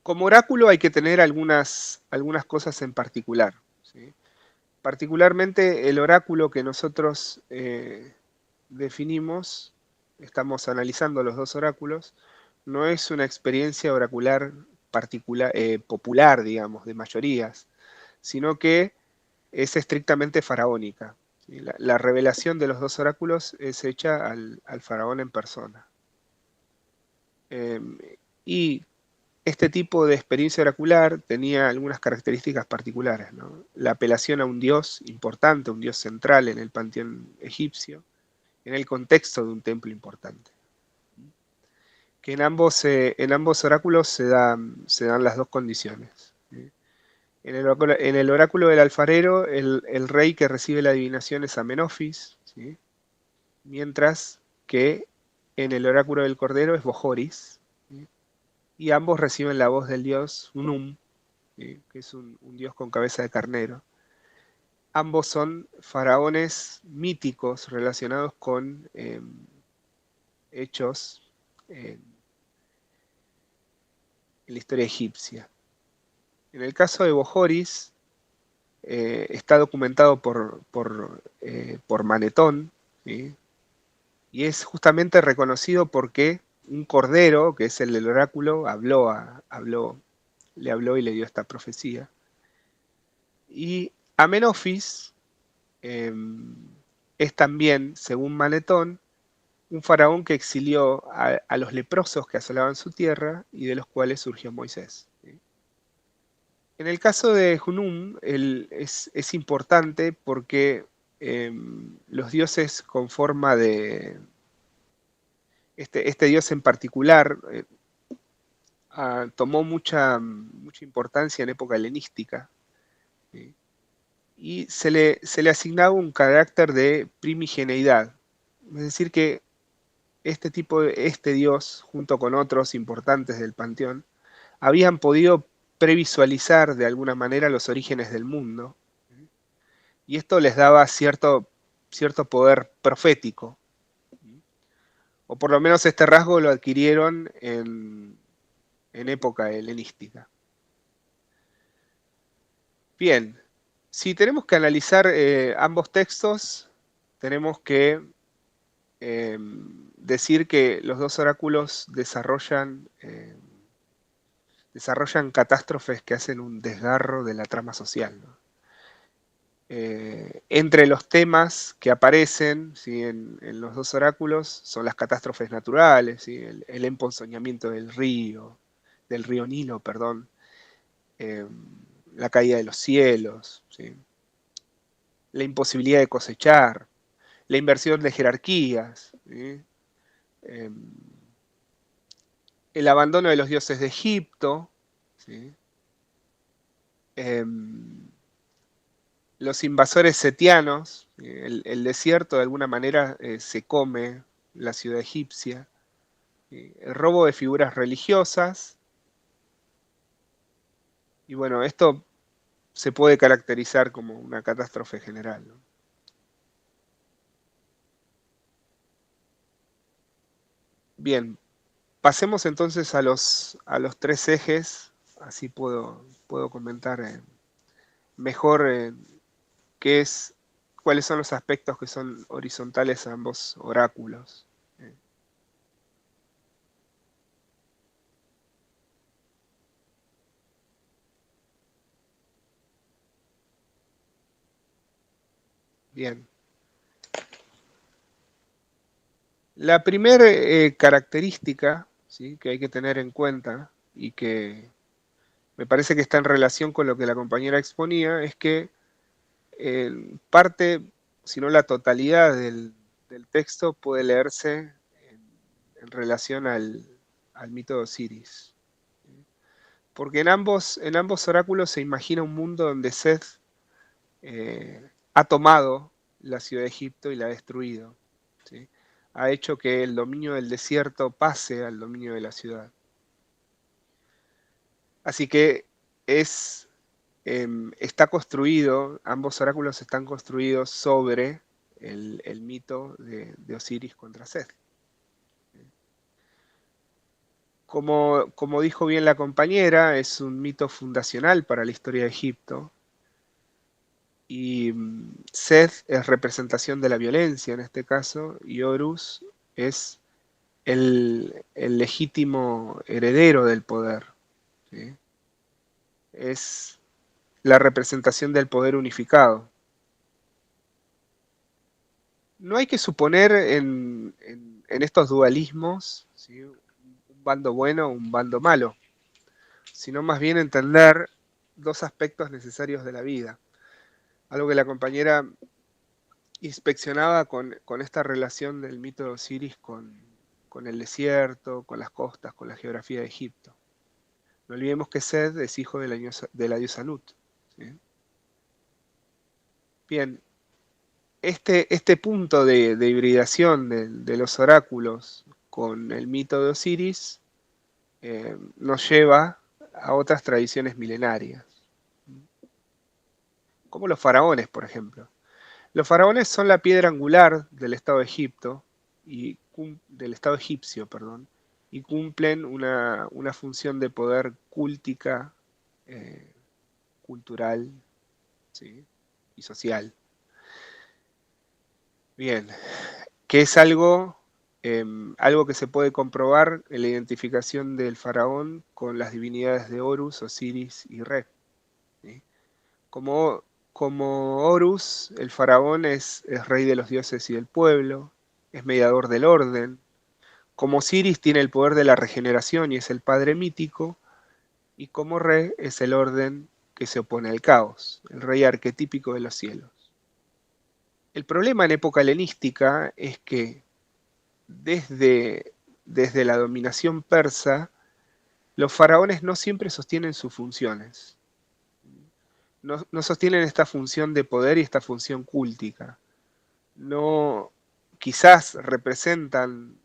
Como oráculo hay que tener algunas cosas en particular, ¿sí? Particularmente el oráculo que nosotros definimos, estamos analizando los dos oráculos, no es una experiencia oracular popular, digamos, de mayorías, sino que es estrictamente faraónica. ¿Sí? La revelación de los dos oráculos es hecha al faraón en persona. Y este tipo de experiencia oracular tenía algunas características particulares, ¿no? La apelación a un dios importante, un dios central en el panteón egipcio, en el contexto de un templo importante. Que en ambos oráculos se dan las dos condiciones. En el oráculo del alfarero, el rey que recibe la adivinación es Amenofis, ¿sí? Mientras que en el oráculo del cordero es Bojoris, ¿sí? Y ambos reciben la voz del dios Unum, ¿sí? Que es un dios con cabeza de carnero. Ambos son faraones míticos relacionados con hechos la historia egipcia. En el caso de Bojoris, está documentado por Manetón, ¿sí? Y es justamente reconocido porque un cordero, que es el del oráculo, le habló y le dio esta profecía. Y Amenofis es también, según Manetón, un faraón que exilió a los leprosos que asolaban su tierra y de los cuales surgió Moisés. ¿Sí? En el caso de Hunum es importante porque los dioses con forma de... Este dios en particular tomó mucha importancia en época helenística, ¿sí? Y se le asignaba un carácter de primigeneidad. Es decir, que este dios, junto con otros importantes del panteón, habían podido previsualizar de alguna manera los orígenes del mundo, y esto les daba cierto poder profético, o por lo menos este rasgo lo adquirieron en época helenística. Bien, si tenemos que analizar ambos textos, tenemos que decir que los dos oráculos desarrollan catástrofes que hacen un desgarro de la trama social, ¿no? Entre los temas que aparecen, ¿sí?, en los dos oráculos son las catástrofes naturales, ¿sí?, el emponzoñamiento del río Nilo, perdón, la caída de los cielos, ¿sí?, la imposibilidad de cosechar, la inversión de jerarquías, ¿sí?, el abandono de los dioses de Egipto, ¿sí?, los invasores setianos, el desierto de alguna manera se come la ciudad egipcia, el robo de figuras religiosas, y bueno, esto se puede caracterizar como una catástrofe general, ¿no? Bien, pasemos entonces a los tres ejes, así puedo comentar mejor cuáles son los aspectos que son horizontales a ambos oráculos. Bien. La primera característica, ¿sí?, que hay que tener en cuenta y que me parece que está en relación con lo que la compañera exponía, es que parte, si no la totalidad del texto puede leerse en relación al mito de Osiris. Porque en ambos oráculos se imagina un mundo donde Seth ha tomado la ciudad de Egipto y la ha destruido, ¿sí? Ha hecho que el dominio del desierto pase al dominio de la ciudad. Así que está construido, ambos oráculos están construidos sobre el mito de Osiris contra Seth. Como dijo bien la compañera, es un mito fundacional para la historia de Egipto. Y Seth es representación de la violencia en este caso, y Horus es el legítimo heredero del poder, ¿sí? Es la representación del poder unificado. No hay que suponer en estos dualismos, ¿sí?, un bando bueno o un bando malo, sino más bien entender dos aspectos necesarios de la vida. Algo que la compañera inspeccionaba con esta relación del mito de Osiris con el desierto, con las costas, con la geografía de Egipto. No olvidemos que Seth es hijo de la diosa Nut, ¿sí? Bien, este punto de hibridación de los oráculos con el mito de Osiris nos lleva a otras tradiciones milenarias, como los faraones, por ejemplo. Los faraones son la piedra angular del Estado de Egipto del Estado egipcio, y cumplen una función de poder cultica, cultural, ¿sí? Y social. Bien, que es algo que se puede comprobar en la identificación del faraón con las divinidades de Horus, Osiris y Re. ¿Sí? Como Horus, el faraón es rey de los dioses y del pueblo, es mediador del orden. Como Osiris tiene el poder de la regeneración y es el padre mítico, y como Re es el orden que se opone al caos, el rey arquetípico de los cielos. El problema en época helenística es que desde la dominación persa, los faraones no siempre sostienen sus funciones. No sostienen esta función de poder y esta función cúltica. No, quizás representan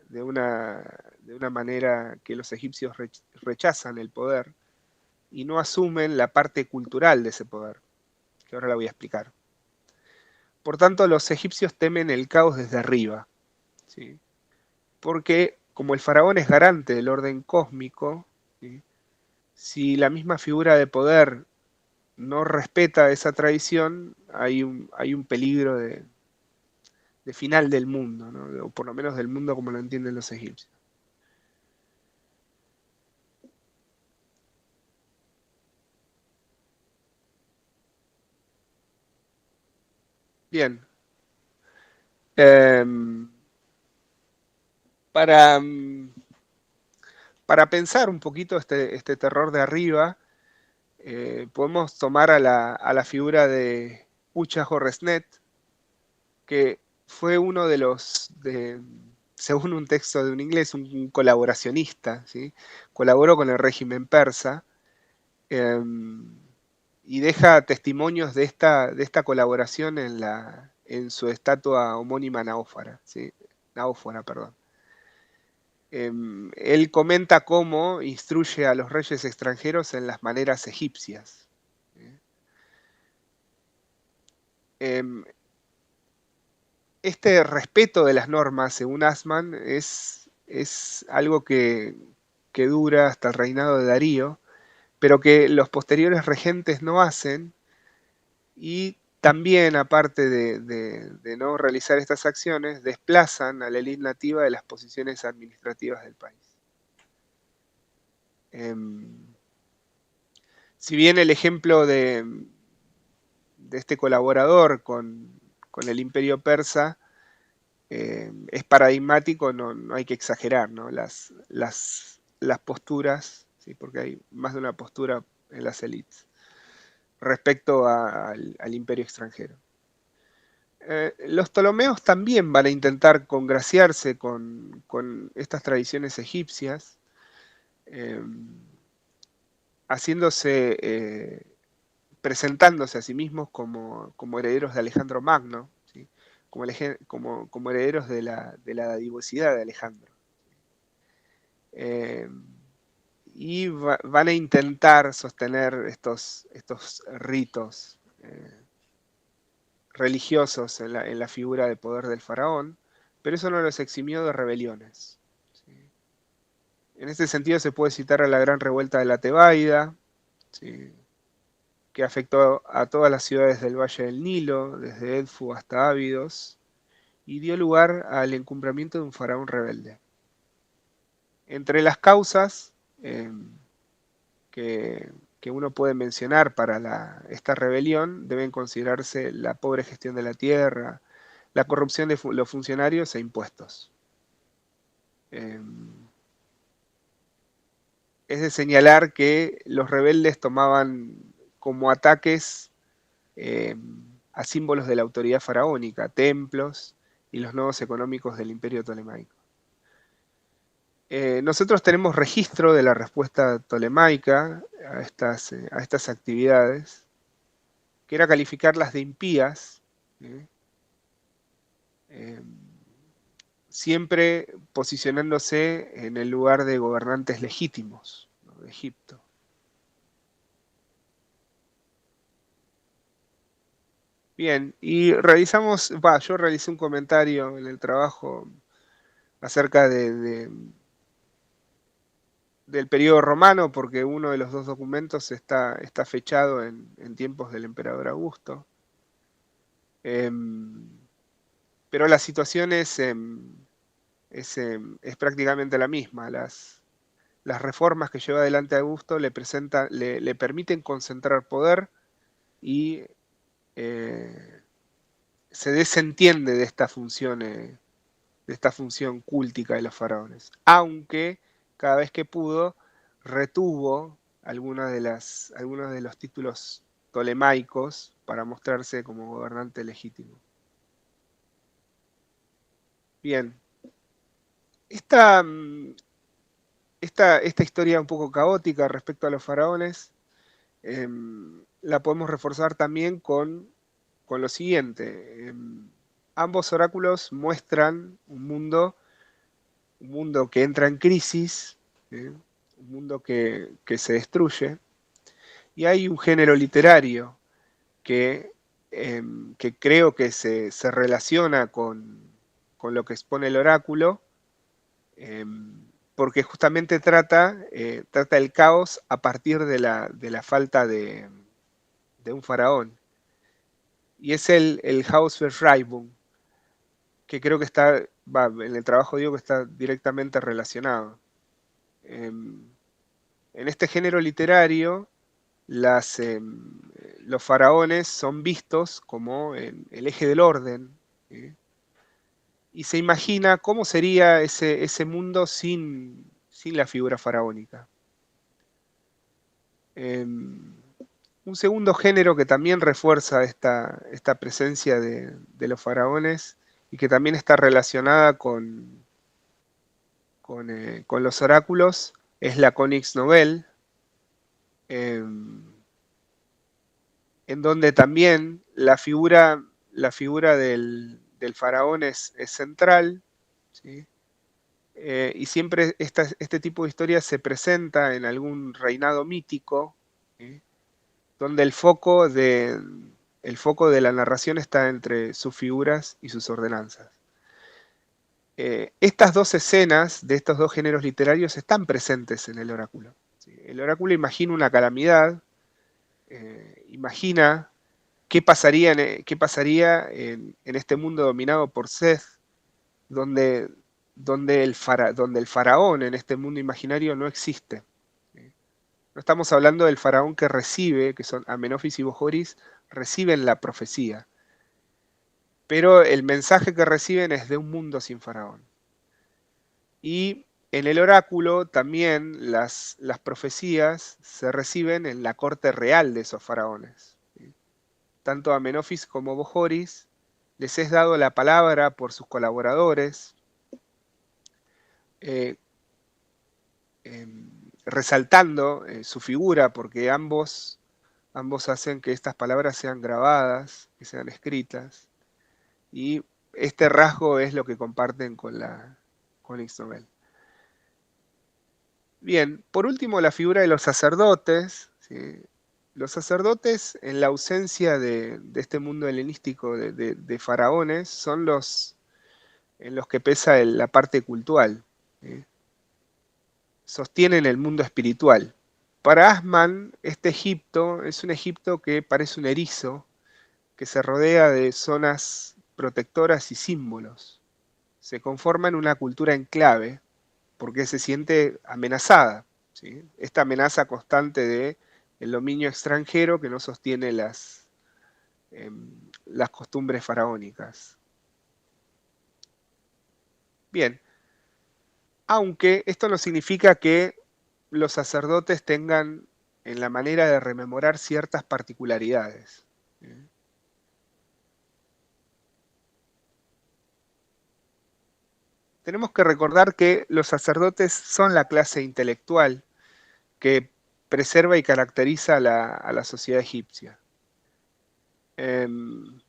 de una manera que los egipcios rechazan el poder y no asumen la parte cultural de ese poder, que ahora la voy a explicar. Por tanto, los egipcios temen el caos desde arriba, ¿sí? Porque como el faraón es garante del orden cósmico, ¿sí? Si la misma figura de poder no respeta esa tradición, hay un peligro de final del mundo, ¿no? O por lo menos del mundo como lo entienden los egipcios. Bien. Para pensar un poquito este terror de arriba, podemos tomar a la figura de Ucha-Horresnet, que fue uno de los, según un texto de un inglés, un colaboracionista, ¿sí? Colaboró con el régimen persa, y deja testimonios de esta colaboración en su estatua homónima Naófara, ¿sí? Naófora, perdón. Él comenta cómo instruye a los reyes extranjeros en las maneras egipcias. Este respeto de las normas, según Asman, es algo que dura hasta el reinado de Darío, pero que los posteriores regentes no hacen, y también, aparte de no realizar estas acciones, desplazan a la élite nativa de las posiciones administrativas del país. Si bien el ejemplo de este colaborador con el imperio persa es paradigmático, no hay que exagerar, ¿no? Las posturas, ¿sí? Porque hay más de una postura en las élites respecto al imperio extranjero. Los ptolomeos también van a intentar congraciarse con estas tradiciones egipcias, presentándose a sí mismos como herederos de Alejandro Magno, ¿sí? como herederos de la dadivosidad de Alejandro. Y van a intentar sostener estos ritos religiosos en la figura de poder del faraón, pero eso no los eximió de rebeliones. ¿Sí? En este sentido se puede citar a la gran revuelta de la Tebaida, ¿sí? Que afectó a todas las ciudades del Valle del Nilo, desde Edfu hasta Ábidos, y dio lugar al encumbramiento de un faraón rebelde. Entre las causas que uno puede mencionar para esta rebelión deben considerarse la pobre gestión de la tierra, la corrupción de los funcionarios e impuestos. Es de señalar que los rebeldes tomaban como ataques a símbolos de la autoridad faraónica, templos y los nodos económicos del imperio tolemaico. Nosotros tenemos registro de la respuesta tolemaica a estas actividades, que era calificarlas de impías, siempre posicionándose en el lugar de gobernantes legítimos, ¿no? De Egipto. Bien, y yo realicé un comentario en el trabajo acerca de del periodo romano, porque uno de los dos documentos está fechado en tiempos del emperador Augusto. Pero la situación es prácticamente la misma. Las reformas que lleva adelante Augusto le permiten concentrar poder y se desentiende de esta función cúltica de los faraones, aunque cada vez que pudo retuvo algunos de los títulos ptolemaicos para mostrarse como gobernante legítimo. Bien, esta historia un poco caótica respecto a los faraones la podemos reforzar también con lo siguiente. Ambos oráculos muestran un mundo que entra en crisis, un mundo que se destruye, y hay un género literario que creo que se relaciona con lo que expone el oráculo, porque justamente trata el caos a partir de la falta de un faraón. Y es el Hausbeschreibung, que creo que está, en el trabajo digo que está directamente relacionado. En este género literario, los faraones son vistos como el eje del orden, y se imagina cómo sería ese mundo sin la figura faraónica. Un segundo género que también refuerza esta presencia de los faraones y que también está relacionada con los oráculos es la Königsnobel, en donde también la figura del faraón es central, ¿sí? Y siempre este tipo de historia se presenta en algún reinado mítico, ¿sí? Donde el foco de la narración está entre sus figuras y sus ordenanzas. Estas dos escenas de estos dos géneros literarios están presentes en el oráculo. ¿Sí? El oráculo imagina una calamidad, imagina qué pasaría en este mundo dominado por Seth, donde el faraón en este mundo imaginario no existe. No estamos hablando del faraón que recibe, que son Amenofis y Bojoris, reciben la profecía. Pero el mensaje que reciben es de un mundo sin faraón. Y en el oráculo también las profecías se reciben en la corte real de esos faraones. Tanto a Amenofis como a Bojoris les es dado la palabra por sus colaboradores, resaltando su figura, porque ambos hacen que estas palabras sean grabadas, que sean escritas, y este rasgo es lo que comparten con la Königsnobel. Bien, por último la figura de los sacerdotes, ¿sí? Los sacerdotes, en la ausencia de este mundo helenístico de faraones, son en los que pesa la parte cultural, ¿sí? Sostienen el mundo espiritual. Para Asman, este Egipto es un Egipto que parece un erizo, que se rodea de zonas protectoras y símbolos. Se conforma en una cultura enclave, porque se siente amenazada, ¿sí? Esta amenaza constante del dominio extranjero que no sostiene las costumbres faraónicas. Bien, aunque esto no significa que los sacerdotes tengan en la manera de rememorar ciertas particularidades, ¿sí? Tenemos que recordar que los sacerdotes son la clase intelectual que preserva y caracteriza a la sociedad egipcia. En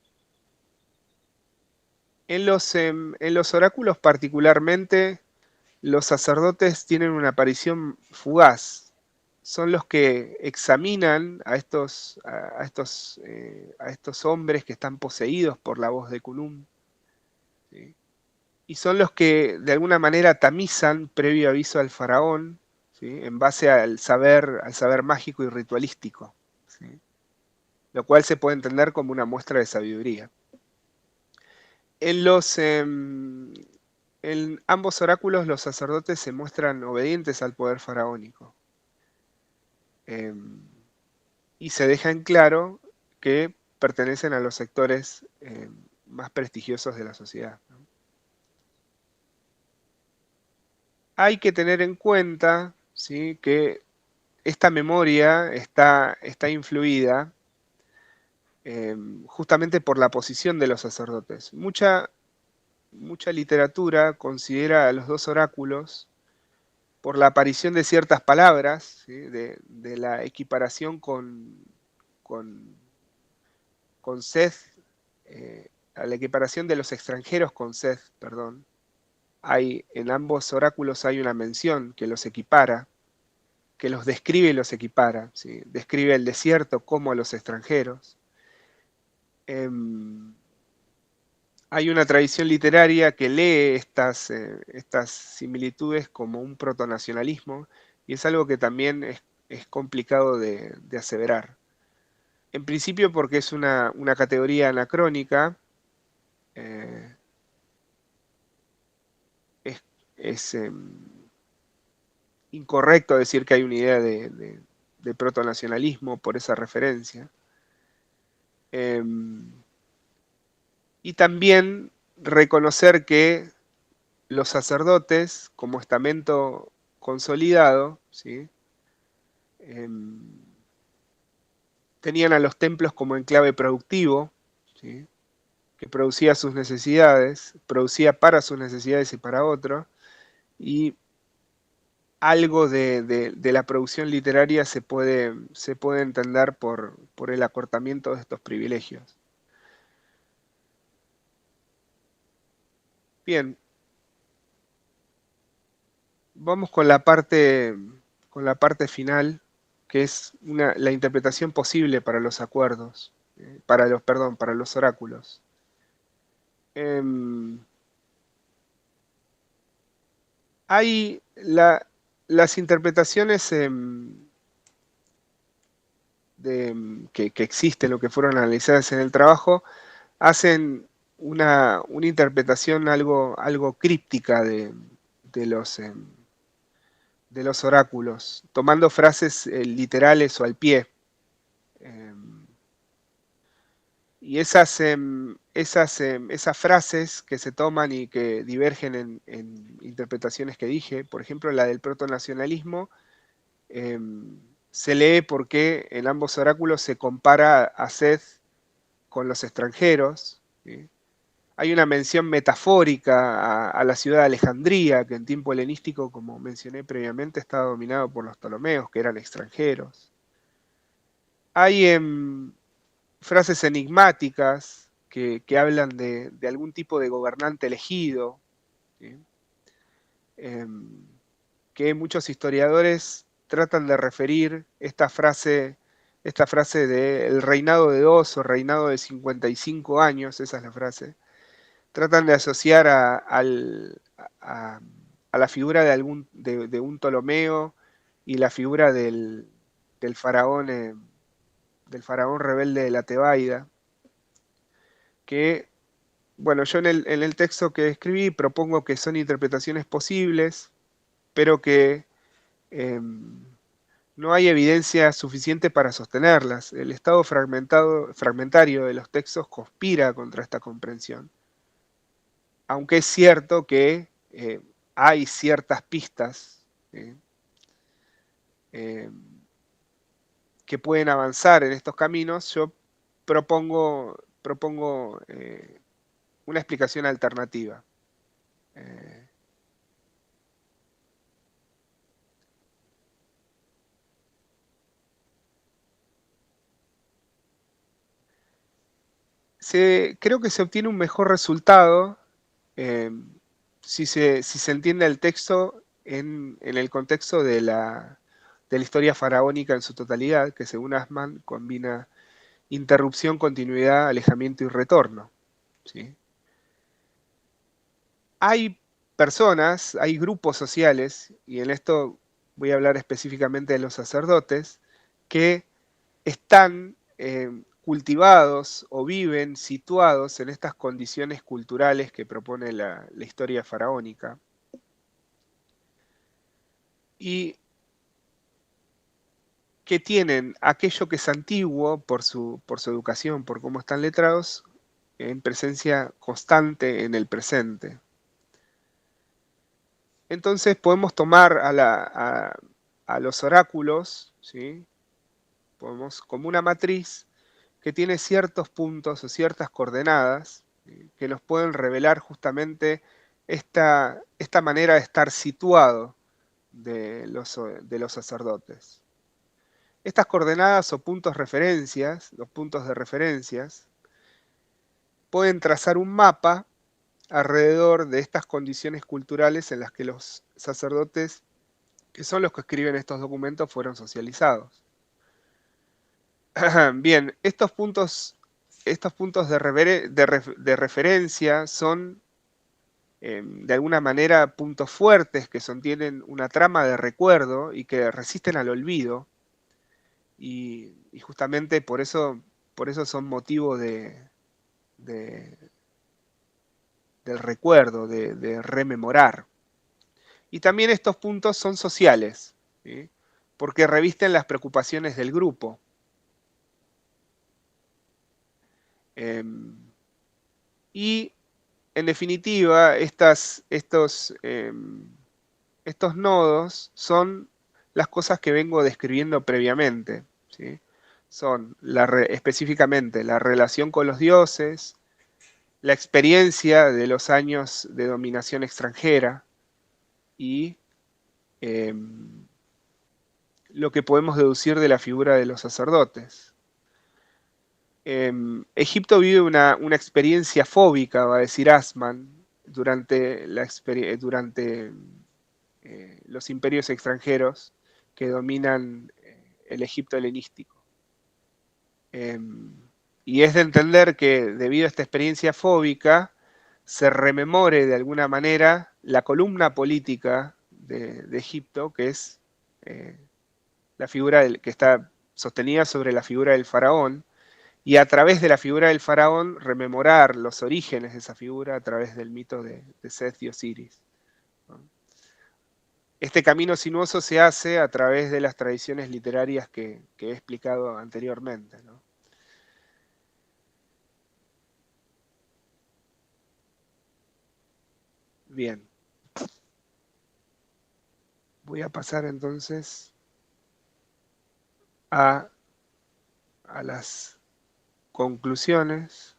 los oráculos particularmente, los sacerdotes tienen una aparición fugaz. Son los que examinan a estos hombres que están poseídos por la voz de Khnum, ¿sí? Y son los que de alguna manera tamizan, previo aviso al faraón, ¿sí? En base al saber mágico y ritualístico, ¿sí? Lo cual se puede entender como una muestra de sabiduría. En ambos oráculos los sacerdotes se muestran obedientes al poder faraónico. Y se deja en claro que pertenecen a los sectores más prestigiosos de la sociedad, ¿no? Hay que tener en cuenta, ¿sí?, que esta memoria está influida justamente por la posición de los sacerdotes. Mucha literatura considera a los dos oráculos por la aparición de ciertas palabras, ¿sí?, de la equiparación con Seth, a la equiparación de los extranjeros con Seth, perdón. En ambos oráculos hay una mención que los equipara, que los describe y los equipara, ¿sí? Describe el desierto como a los extranjeros. Hay una tradición literaria que lee estas similitudes como un protonacionalismo, y es algo que también es complicado de aseverar. En principio porque es una categoría anacrónica, es incorrecto decir que hay una idea de protonacionalismo por esa referencia. Y también reconocer que los sacerdotes, como estamento consolidado, ¿sí?, tenían a los templos como enclave productivo, ¿sí?, que producía sus necesidades, producía para sus necesidades y para otros, y algo de la producción literaria se puede entender por el acortamiento de estos privilegios. Bien, vamos con la parte final, que es la interpretación posible para los acuerdos, para los oráculos. Hay las interpretaciones que existen o que fueron analizadas en el trabajo hacen una interpretación algo críptica de los oráculos, tomando frases literales o al pie. Y esas frases que se toman y que divergen en interpretaciones que dije, por ejemplo, la del protonacionalismo, se lee porque en ambos oráculos se compara a Seth con los extranjeros, ¿sí? Hay una mención metafórica a la ciudad de Alejandría, que en tiempo helenístico, como mencioné previamente, estaba dominado por los ptolomeos, que eran extranjeros. Hay frases enigmáticas que hablan de algún tipo de gobernante elegido, ¿sí?, que muchos historiadores tratan de referir esta frase de el reinado de 2 o reinado de 55 años, esa es la frase, tratan de asociar a la figura de un Ptolomeo y la figura del faraón rebelde de la Tebaida, que, bueno, yo en el texto que escribí propongo que son interpretaciones posibles, pero que no hay evidencia suficiente para sostenerlas. El estado fragmentario de los textos conspira contra esta comprensión. Aunque es cierto que hay ciertas pistas que pueden avanzar en estos caminos, yo propongo una explicación alternativa. Creo que se obtiene un mejor resultado si se entiende el texto en el contexto de la historia faraónica en su totalidad, que según Assmann combina interrupción, continuidad, alejamiento y retorno, ¿sí? Hay personas, hay grupos sociales, y en esto voy a hablar específicamente de los sacerdotes, que están cultivados o viven situados en estas condiciones culturales que propone la historia faraónica. Y que tienen aquello que es antiguo por su educación, por cómo están letrados, en presencia constante en el presente. Entonces podemos tomar a los oráculos, ¿sí? Podemos, como una matriz que tiene ciertos puntos o ciertas coordenadas, ¿sí?, que nos pueden revelar justamente esta manera de estar situado de los sacerdotes. Estas coordenadas o puntos referencias, los puntos de referencias, pueden trazar un mapa alrededor de estas condiciones culturales en las que los sacerdotes, que son los que escriben estos documentos, fueron socializados. Bien, estos puntos de referencia son, de alguna manera, puntos fuertes que sostienen una trama de recuerdo y que resisten al olvido. Y justamente por eso son motivo del recuerdo, de rememorar. Y también estos puntos son sociales, ¿sí?, porque revisten las preocupaciones del grupo. Y en definitiva, estos nodos son las cosas que vengo describiendo previamente, ¿sí? Son específicamente la relación con los dioses, la experiencia de los años de dominación extranjera y lo que podemos deducir de la figura de los sacerdotes. Egipto vive una experiencia fóbica, va a decir Assmann, durante los imperios extranjeros que dominan el Egipto helenístico. Y es de entender que debido a esta experiencia fóbica se rememore de alguna manera la columna política de Egipto, que es la figura que está sostenida sobre la figura del faraón, y a través de la figura del faraón rememorar los orígenes de esa figura a través del mito de Seth y Osiris. Este camino sinuoso se hace a través de las tradiciones literarias que he explicado anteriormente, ¿no? Bien. Voy a pasar entonces a las conclusiones.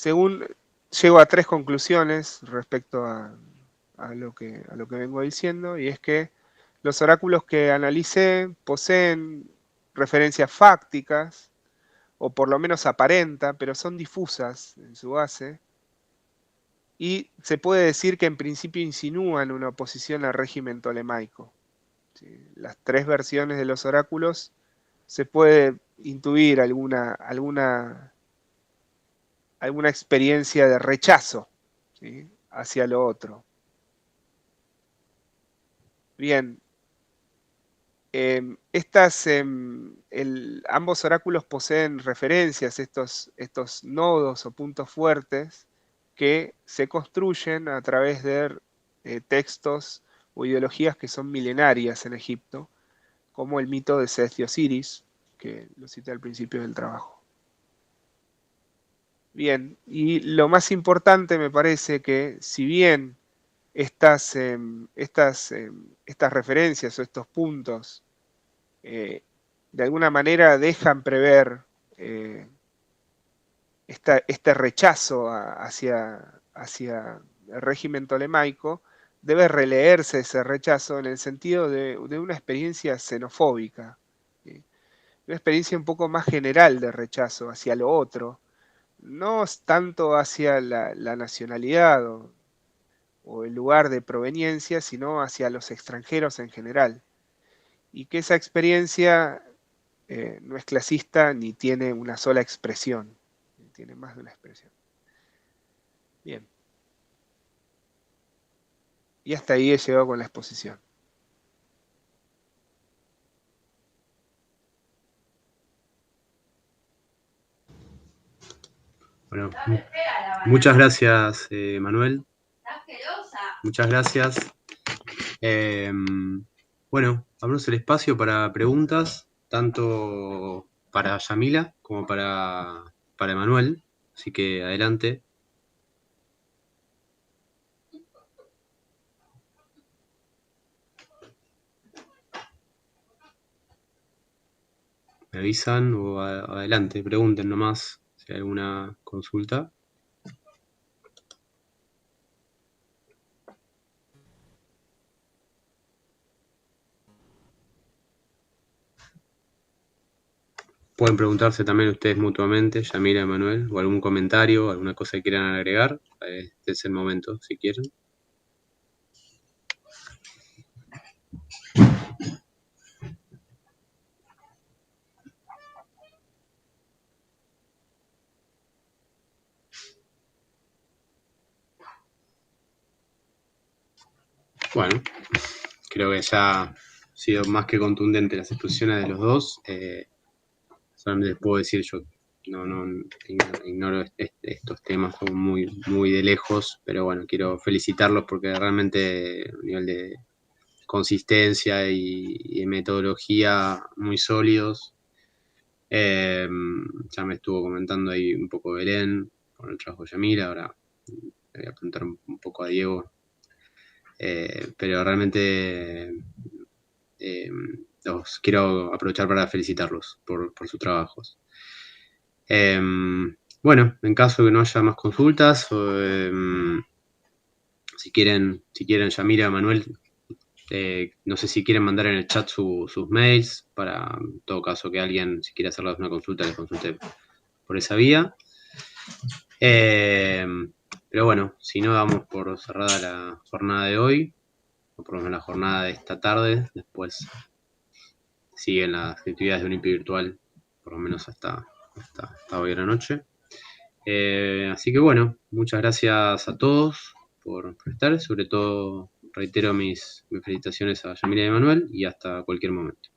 Llego a 3 conclusiones respecto a lo que vengo diciendo, y es que los oráculos que analicé poseen referencias fácticas, o por lo menos aparenta, pero son difusas en su base, y se puede decir que en principio insinúan una oposición al régimen tolemaico. ¿Sí? Las 3 versiones de los oráculos se puede intuir alguna experiencia de rechazo, ¿sí?, hacia lo otro. Bien, ambos oráculos poseen referencias, estos nodos o puntos fuertes que se construyen a través de textos o ideologías que son milenarias en Egipto, como el mito de Seth y Osiris, que lo cité al principio del trabajo. Bien, y lo más importante me parece que si bien estas referencias o estos puntos de alguna manera dejan prever este rechazo hacia el régimen tolemaico, debe releerse ese rechazo en el sentido de una experiencia xenofóbica, ¿sí?, una experiencia un poco más general de rechazo hacia lo otro, no tanto hacia la nacionalidad o el lugar de proveniencia, sino hacia los extranjeros en general. Y que esa experiencia no es clasista ni tiene una sola expresión, tiene más de una expresión. Bien. Y hasta ahí he llegado con la exposición. Bueno, muchas gracias, Manuel. Muchas gracias. Bueno, abrimos el espacio para preguntas, tanto para Yamila como para Manuel. Así que adelante. Me avisan o adelante, pregunten nomás si hay alguna consulta. Pueden preguntarse también ustedes mutuamente, Yamila y Manuel, o algún comentario, alguna cosa que quieran agregar. Este es el momento, si quieren. Bueno, creo que ya ha sido más que contundente las exposiciones de los dos. Solamente les puedo decir, yo no ignoro estos temas, son muy de lejos, pero bueno, quiero felicitarlos porque realmente a nivel de consistencia y de metodología muy sólidos. Ya me estuvo comentando ahí un poco Belén con el trabajo de Yamila, ahora le voy a preguntar un poco a Diego. Pero realmente los quiero aprovechar para felicitarlos por sus trabajos. Bueno, en caso de que no haya más consultas, si quieren Yamila, Manuel, no sé si quieren mandar en el chat sus mails, para en todo caso que alguien, si quiere hacerles una consulta, les consulte por esa vía. Pero bueno, si no, damos por cerrada la jornada de hoy, o por lo menos la jornada de esta tarde. Después siguen las actividades de Olimpia Virtual, por lo menos hasta hoy a la noche. Así que bueno, muchas gracias a todos por estar. Sobre todo reitero mis felicitaciones a Yamila y Manuel, y hasta cualquier momento.